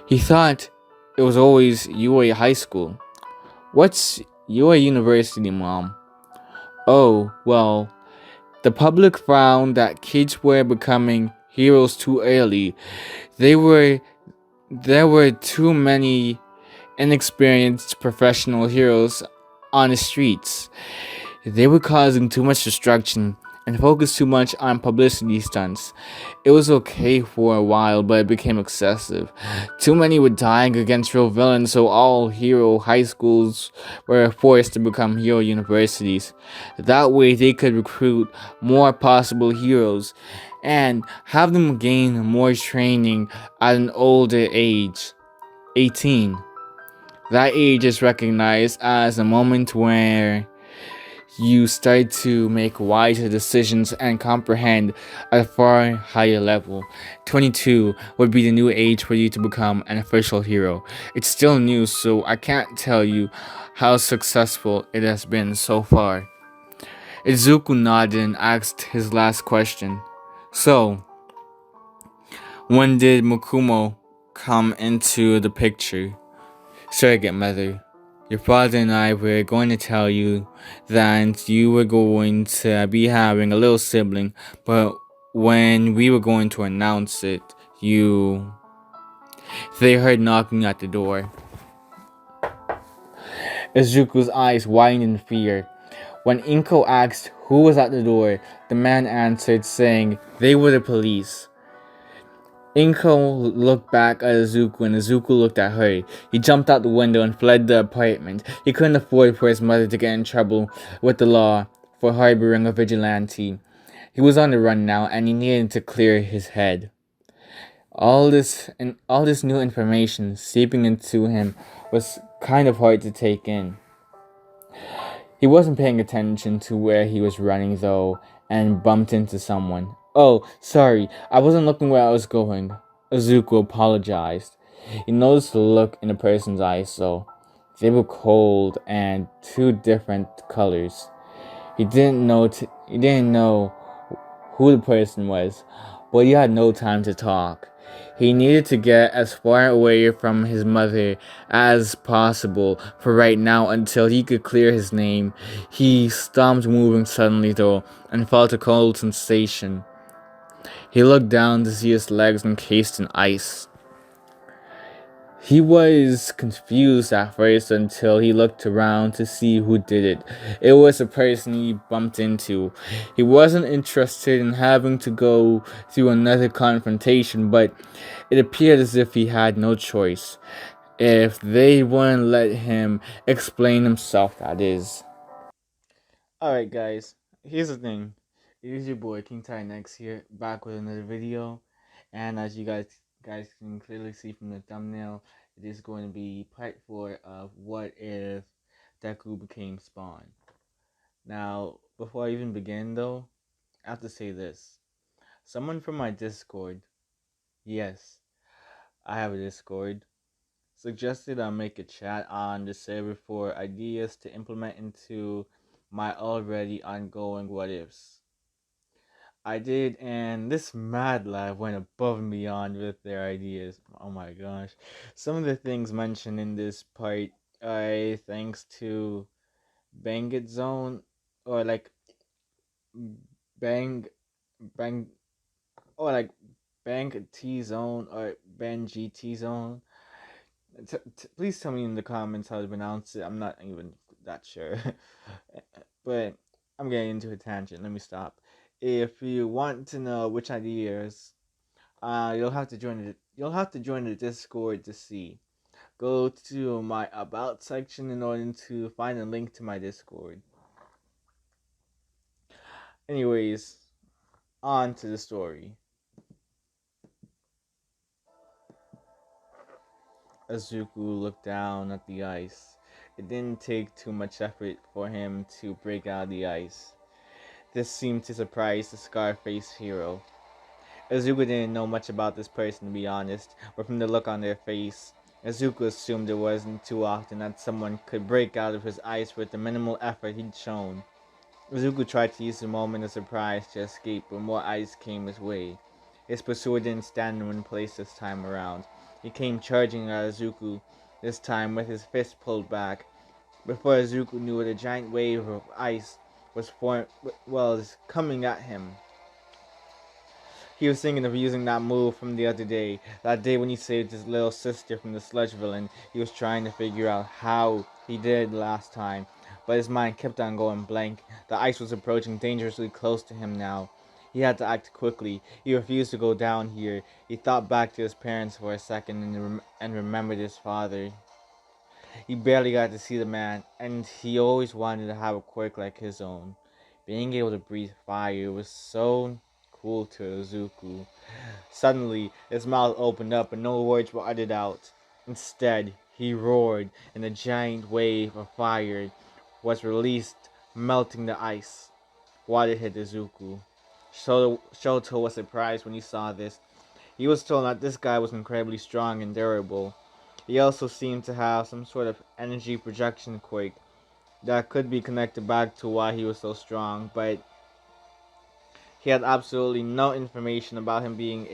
He thought it was always UA High School. What's UA University, Mom? Oh, well, the public found that kids were becoming heroes too early. There were too many inexperienced professional heroes on the streets. They were causing too much destruction and focused too much on publicity stunts. It was okay for a while, but it became excessive. Too many were dying against real villains, so all hero high schools were forced to become hero universities. That way they could recruit more possible heroes and have them gain more training at an older age, 18. That age is recognized as a moment where you start to make wiser decisions and comprehend at a far higher level. 22 would be the new age for you to become an official hero. It's still new, so I can't tell you how successful it has been so far. Izuku nodded and asked his last question. So, when did Mokumo come into the picture? Surrogate mother. Your father and I were going to tell you that you were going to be having a little sibling, but when we were going to announce it, they heard knocking at the door. Izuku's eyes widened in fear. When Inko asked who was at the door, the man answered saying they were the police. Inko looked back at Izuku and Izuku looked at her. He jumped out the window and fled the apartment. He couldn't afford for his mother to get in trouble with the law for harboring a vigilante. He was on the run now and he needed to clear his head. All this new information seeping into him was kind of hard to take in. He wasn't paying attention to where he was running though and bumped into someone. Oh, sorry, I wasn't looking where I was going. Izuku apologized. He noticed the look in the person's eyes, so they were cold and two different colors. He didn't know who the person was, but he had no time to talk. He needed to get as far away from his mother as possible for right now until he could clear his name. He stopped moving suddenly though and felt a cold sensation. He looked down to see his legs encased in ice. He was confused at first until he looked around to see who did it. It was a person he bumped into. He wasn't interested in having to go through another confrontation, but it appeared as if he had no choice. If they wouldn't let him explain himself, that is. Alright guys, here's the thing. It is your boy King Next here, back with another video. And as you guys can clearly see from the thumbnail, it is going to be part 4 of What If Deku Became Spawn. Now, before I even begin though, I have to say this. Someone from my Discord, yes, I have a Discord, suggested I make a chat on the server for ideas to implement into my already ongoing what ifs. I did, and this Mad Lab went above and beyond with their ideas. Oh my gosh. Some of the things mentioned in this part are thanks to Bang It Zone, or like Bang, Bang, or like Bang T Zone, or Bang GT Zone. Please tell me in the comments how to pronounce it. I'm not even that sure. But I'm getting into a tangent. Let me stop. If you want to know which ideas, you'll have to join the Discord to see. Go to my about section in order to find a link to my Discord. Anyways, on to the story. Izuku looked down at the ice. It didn't take too much effort for him to break out of the ice. This seemed to surprise the Scarface hero. Izuku didn't know much about this person, to be honest, but from the look on their face, Izuku assumed it wasn't too often that someone could break out of his ice with the minimal effort he'd shown. Izuku tried to use the moment of surprise to escape, but more ice came his way. His pursuer didn't stand in one place this time around. He came charging at Izuku, this time with his fist pulled back. Before Izuku knew it, a giant wave of ice was coming at him. He was thinking of using that move from the other day. That day when he saved his little sister from the sludge villain. He was trying to figure out how he did last time. But his mind kept on going blank. The ice was approaching dangerously close to him now. He had to act quickly. He refused to go down here. He thought back to his parents for a second and remembered his father. He barely got to see the man, and he always wanted to have a quirk like his own. Being able to breathe fire was so cool to Izuku. Suddenly, his mouth opened up and no words were uttered out. Instead, he roared, and a giant wave of fire was released, melting the ice. Water hit Izuku. Shoto was surprised when he saw this. He was told that this guy was incredibly strong and durable. He also seemed to have some sort of energy projection quirk that could be connected back to why he was so strong, but he had absolutely no information about him to being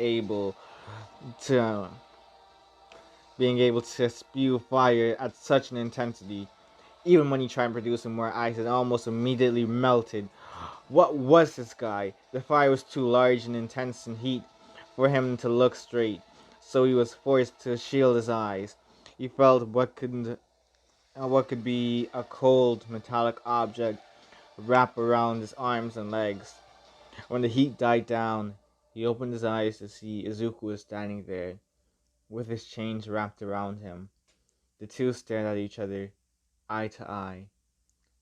able to spew fire at such an intensity. Even when he tried producing more ice, it almost immediately melted. What was this guy? The fire was too large and intense in heat for him to look straight, so he was forced to shield his eyes. He felt what could be a cold metallic object wrap around his arms and legs. When the heat died down, he opened his eyes to see Izuku was standing there, with his chains wrapped around him. The two stared at each other, eye to eye.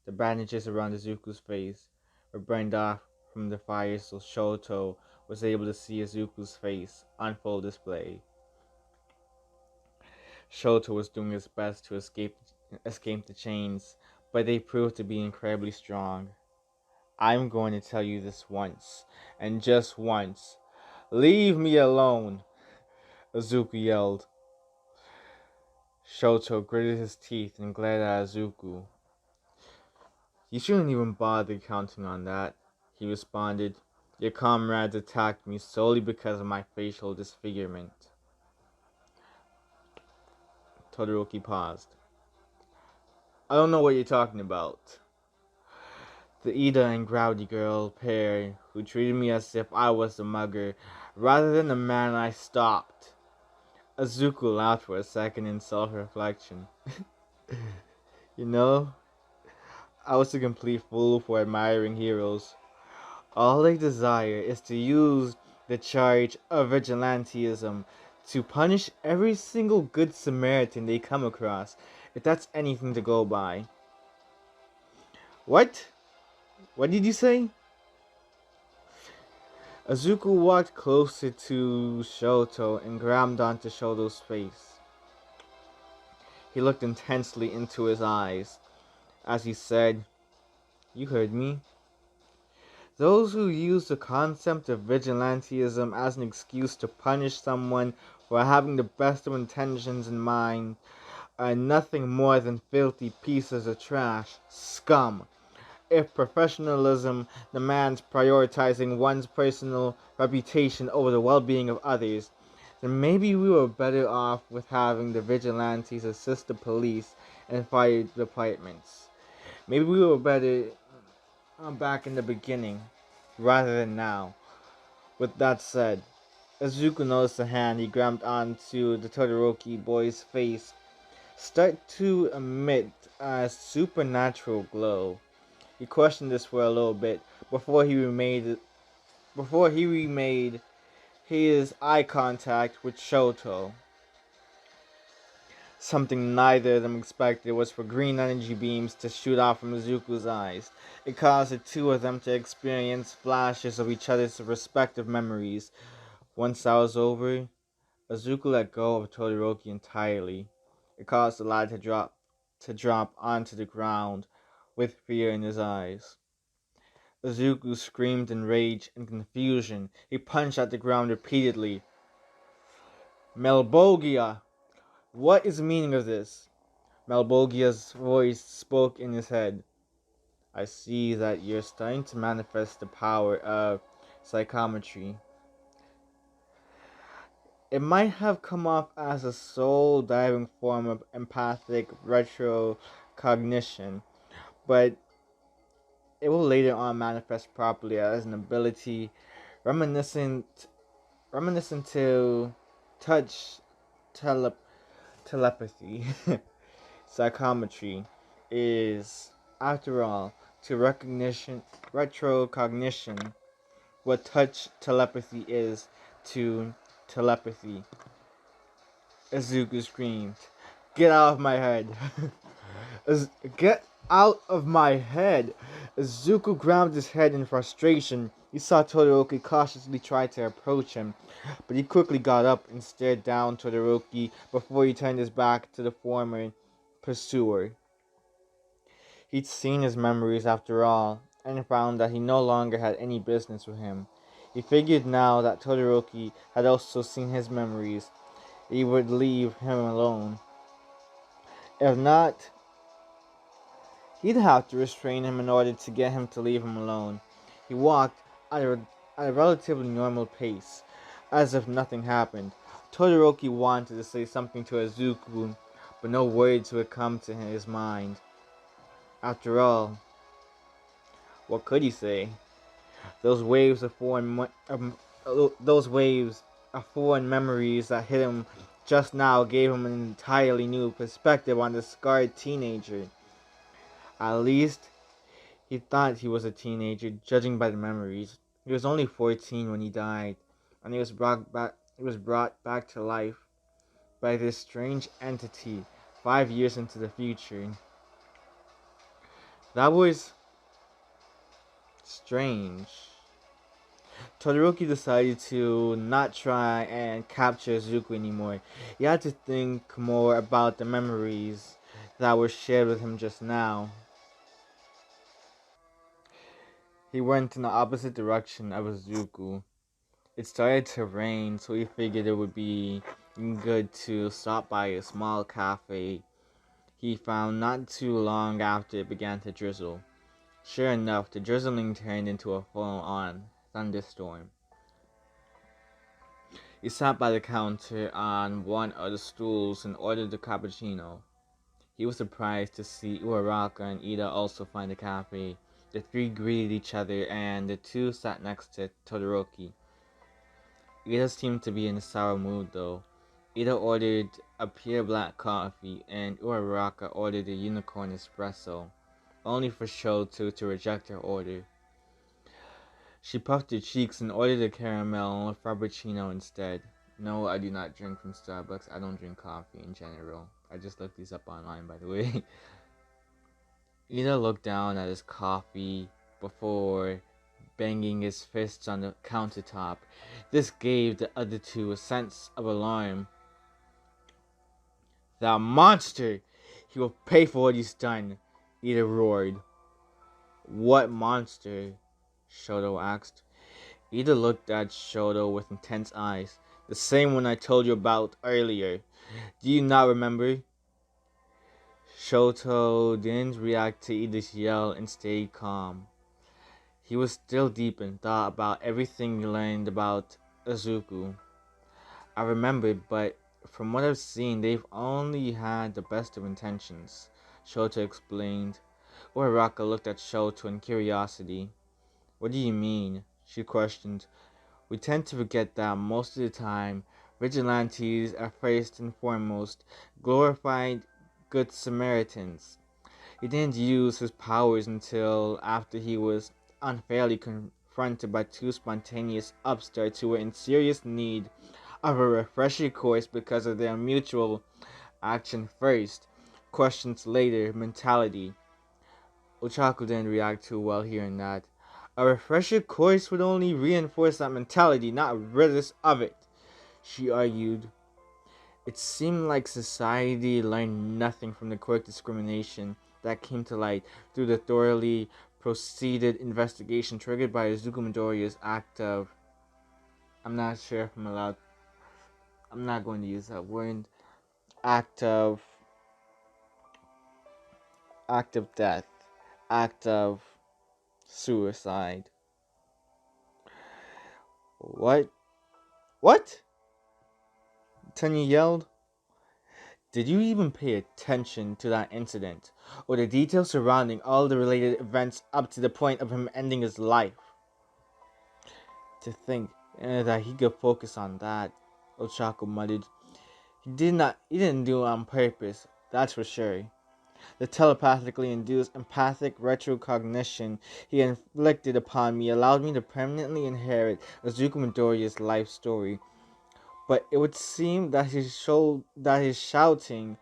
The bandages around Izuku's face were burned off from the fire, so Shoto was able to see Izuku's face on full display. Shoto was doing his best to escape the chains, but they proved to be incredibly strong. I'm going to tell you this once, and just once. Leave me alone, Izuku yelled. Shoto gritted his teeth and glared at Izuku. You shouldn't even bother counting on that, he responded. Your comrades attacked me solely because of my facial disfigurement. Todoroki paused. I don't know what you're talking about. The Ida and Groudy girl pair who treated me as if I was the mugger rather than the man I stopped. Izuku laughed for a second in self-reflection. You know, I was a complete fool for admiring heroes. All they desire is to use the charge of vigilantism to punish every single good Samaritan they come across, if that's anything to go by. What? What did you say? Izuku walked closer to Shoto and grabbed onto Shoto's face. He looked intensely into his eyes as he said, "You heard me. Those who use the concept of vigilantism as an excuse to punish someone for having the best of intentions in mind are nothing more than filthy pieces of trash, scum. If professionalism demands prioritizing one's personal reputation over the well-being of others, then maybe we were better off with having the vigilantes assist the police and fire departments. Maybe we were better back in the beginning, rather than now." With that said, Izuku noticed the hand he grabbed onto the Todoroki boy's face start to emit a supernatural glow. He questioned this for a little bit before he remade his eye contact with Shoto. Something neither of them expected was for green energy beams to shoot out from Izuku's eyes. It caused the two of them to experience flashes of each other's respective memories. Once that was over, Izuku let go of Todoroki entirely. It caused the lad to drop onto the ground with fear in his eyes. Izuku screamed in rage and confusion. He punched at the ground repeatedly. "Melbogia! What is the meaning of this?" Malbogia's voice spoke in his head. "I see that you're starting to manifest the power of psychometry. It might have come off as a soul-diving form of empathic retrocognition, but it will later on manifest properly as an ability reminiscent to touch telepathy. Psychometry is, after all, to retrocognition what touch telepathy is to telepathy." Izuku screamed, "Get out of my head!" Get out of my head! Izuku grabbed his head in frustration. He saw Todoroki cautiously try to approach him, but he quickly got up and stared down Todoroki before he turned his back to the former pursuer. He'd seen his memories after all, and found that he no longer had any business with him. He figured now that Todoroki had also seen his memories, he would leave him alone. If not, he'd have to restrain him in order to get him to leave him alone. He walked at a relatively normal pace, as if nothing happened. Todoroki wanted to say something to Izuku, but no words would come to his mind. After all, what could he say? Those waves of foreign memories that hit him just now gave him an entirely new perspective on the scarred teenager. At least, he thought he was a teenager, judging by the memories. He was only 14 when he died, and he was brought back to life by this strange entity 5 years into the future. That was strange. Todoroki decided to not try and capture Izuku anymore. He had to think more about the memories that were shared with him just now. He went in the opposite direction of Izuku. It started to rain, so he figured it would be good to stop by a small cafe he found not too long after it began to drizzle. Sure enough, the drizzling turned into a full-on thunderstorm. He sat by the counter on one of the stools and ordered a cappuccino. He was surprised to see Uraraka and Ida also find the cafe. The three greeted each other and the two sat next to Todoroki. Ida seemed to be in a sour mood though. Ida ordered a pure black coffee, and Uraraka ordered a unicorn espresso, only for Shoto to reject her order. She puffed her cheeks and ordered a caramel frappuccino instead. No, I do not drink from Starbucks. I don't drink coffee in general. I just looked these up online, by the way. Ida looked down at his coffee before banging his fists on the countertop. This gave the other two a sense of alarm. "That monster! He will pay for what he's done," Ida roared. "What monster?" Shoto asked. Ida looked at Shoto with intense eyes. "The same one I told you about earlier. Do you not remember?" Shoto didn't react to Ida's yell and stayed calm. He was still deep in thought about everything he learned about Izuku. "I remember, but from what I've seen, they've only had the best of intentions," Shoto explained. Uraraka looked at Shoto in curiosity. "What do you mean?" she questioned. "We tend to forget that most of the time, vigilantes are first and foremost glorified good Samaritans. He didn't use his powers until after he was unfairly confronted by two spontaneous upstarts who were in serious need of a refresher course because of their mutual action first, questions later mentality." Ochako didn't react too well hearing that. "A refresher course would only reinforce that mentality, not rid us of it," she argued. It seemed like society learned nothing from the quirk discrimination that came to light through the thoroughly proceeded investigation triggered by Izuku Midoriya's act of... I'm not sure if I'm allowed... I'm not going to use that word. Act of death. Act of suicide. What? What? Tanya yelled. "Did you even pay attention to that incident, or the details surrounding all the related events up to the point of him ending his life?" "To think that he could focus on that," Ochako muttered. He didn't do it on purpose, that's for sure. The telepathically induced empathic retrocognition he inflicted upon me allowed me to permanently inherit Izuku Midoriya's life story. But it would seem that his shouting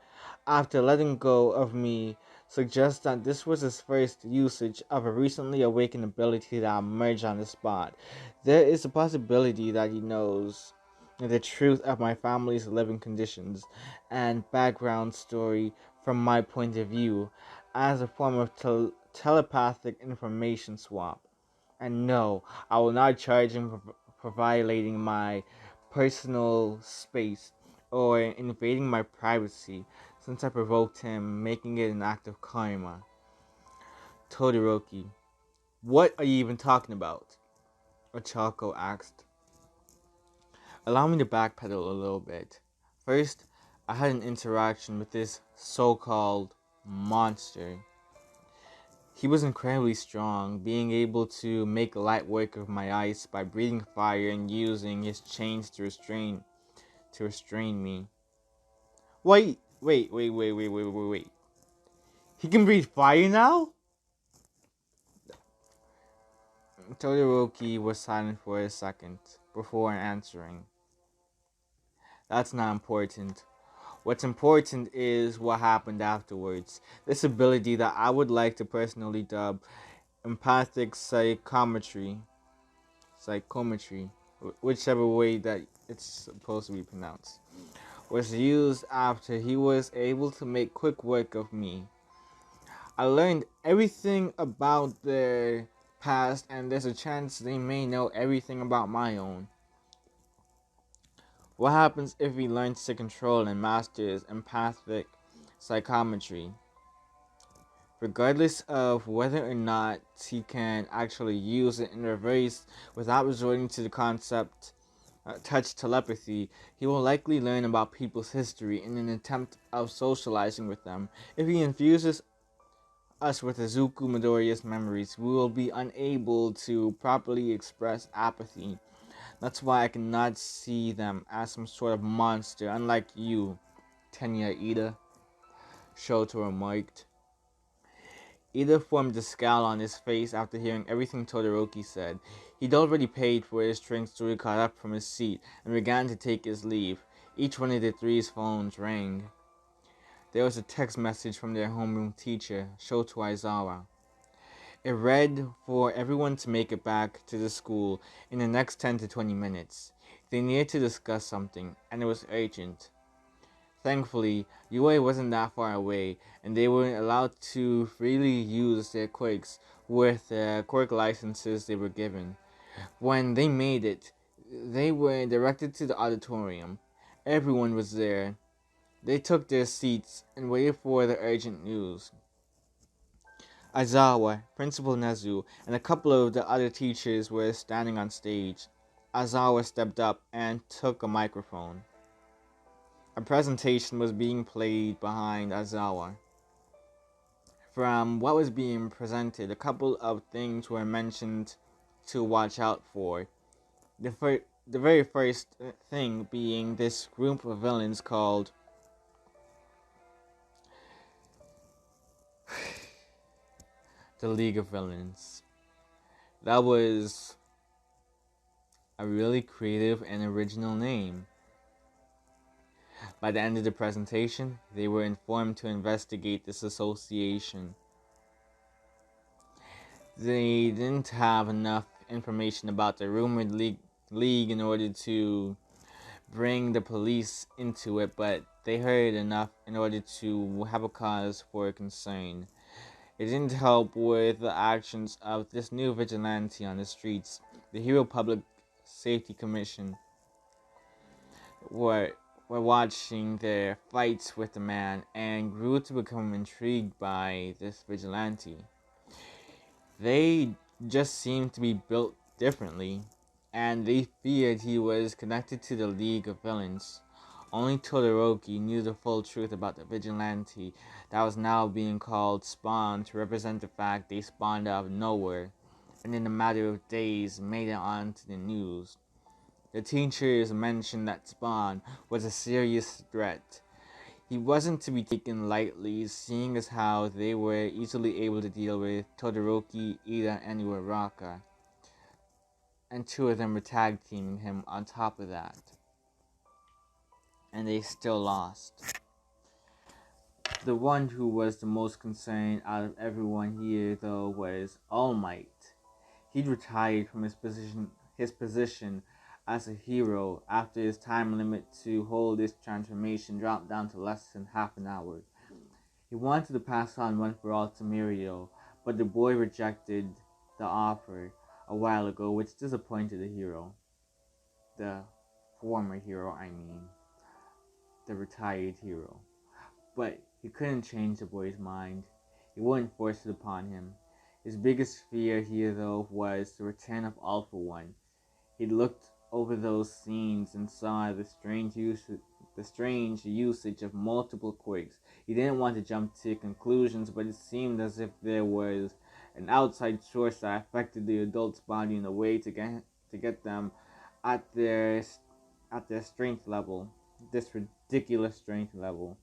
after letting go of me suggests that this was his first usage of a recently awakened ability that emerged on the spot. There is a possibility that he knows the truth of my family's living conditions and background story from my point of view as a form of telepathic information swap. And no, I will not charge him for violating my personal space or invading my privacy since I provoked him, making it an act of karma. "Todoroki, what are you even talking about?" Ochako asked. "Allow me to backpedal a little bit. First, I had an interaction with this so-called monster. He was incredibly strong, being able to make light work of my ice by breathing fire and using his chains to restrain me." Wait. He can breathe fire now?" Todoroki was silent for a second before answering. "That's not important. What's important is what happened afterwards. This ability that I would like to personally dub empathic psychometry, whichever way that it's supposed to be pronounced, was used after he was able to make quick work of me. I learned everything about their past, and there's a chance they may know everything about my own. What happens if he learns to control and masters empathic psychometry? Regardless of whether or not he can actually use it in reverse without resorting to the concept touch telepathy, he will likely learn about people's history in an attempt of socializing with them. If he infuses us with Izuku Midoriya's memories, we will be unable to properly express apathy. That's why I cannot see them as some sort of monster, unlike you, Tenya Ida, Shoto remarked. Ida formed a scowl on his face after hearing everything Todoroki said. He'd already paid for his drinks, so he got up from his seat and began to take his leave. Each one of the three's phones rang. There was a text message from their homeroom teacher, Shoto Aizawa. It read for everyone to make it back to the school in the next 10 to 20 minutes. They needed to discuss something, and it was urgent. Thankfully, UA wasn't that far away, and they were allowed to freely use their quirks with the quirk licenses they were given. When they made it, they were directed to the auditorium. Everyone was there. They took their seats and waited for the urgent news. Aizawa, Principal Nezu, and a couple of the other teachers were standing on stage. Aizawa stepped up and took a microphone. A presentation was being played behind Aizawa. From what was being presented, a couple of things were mentioned to watch out for. The very first thing being this group of villains called the League of Villains. That was a really creative and original name. By the end of the presentation, they were informed to investigate this association. They didn't have enough information about the rumored league in order to bring the police into it, but they heard enough in order to have a cause for concern. It didn't help with the actions of this new vigilante on the streets. The Hero Public Safety Commission were watching their fights with the man and grew to become intrigued by this vigilante. They just seemed to be built differently, and they feared he was connected to the League of Villains. Only Todoroki knew the full truth about the vigilante that was now being called Spawn to represent the fact they spawned out of nowhere, and in a matter of days made it onto the news. The teachers mentioned that Spawn was a serious threat. He wasn't to be taken lightly, seeing as how they were easily able to deal with Todoroki, Ida, and Uraraka. And two of them were tag teaming him on top of that. And they still lost. The one who was the most concerned out of everyone here, though, was All Might. He'd retired from his position as a hero after his time limit to hold his transformation dropped down to less than half an hour. He wanted to pass on One for All to Mirio, but the boy rejected the offer a while ago, which disappointed the hero. The former hero, I mean. The retired hero. But he couldn't change the boy's mind. He wouldn't force it upon him. His biggest fear here, though, was the return of Alpha One. He looked over those scenes and saw the strange usage of multiple quirks. He didn't want to jump to conclusions, but it seemed as if there was an outside source that affected the adult's body in a way to get them at their strength level, this ridiculous strength level.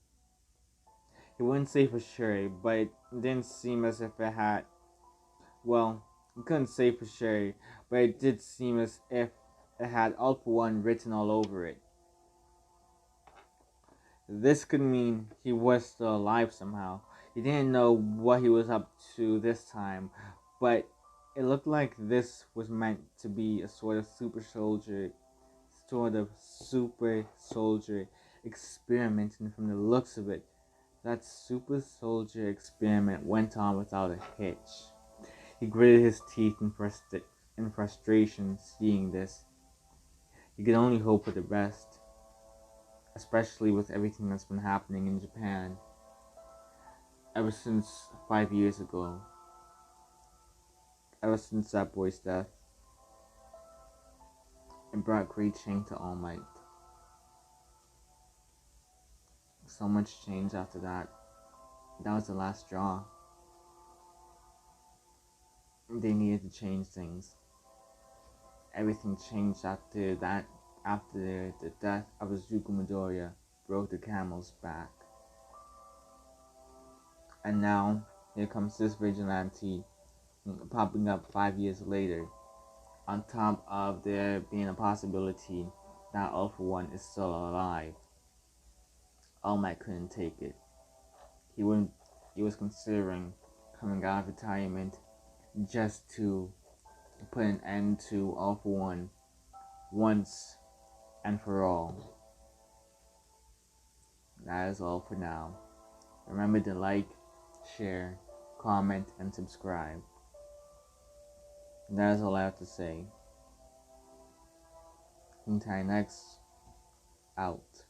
He wouldn't say for sure, but it didn't seem as if it had. Well, he couldn't say for sure, but it did seem as if it had Alpha One written all over it. This could mean he was still alive somehow. He didn't know what he was up to this time, but it looked like this was meant to be a sort of super soldier experiment, and from the looks of it, that super soldier experiment went on without a hitch. He gritted his teeth in frustration seeing this. He could only hope for the best, especially with everything that's been happening in Japan ever since 5 years ago. Ever since that boy's death. It brought great change to All Might. So much change after that. That was the last straw. They needed to change things. everything changed after the death of Izuku Midoriya broke the camel's back. And now, here comes this vigilante popping up 5 years later, on top of there being a possibility that All For One is still alive. All Might couldn't take it. He was considering coming out of retirement just to put an end to All For One once and for all. That is all for now. Remember to like, share, comment, and subscribe. And that is all I have to say. Until next, out.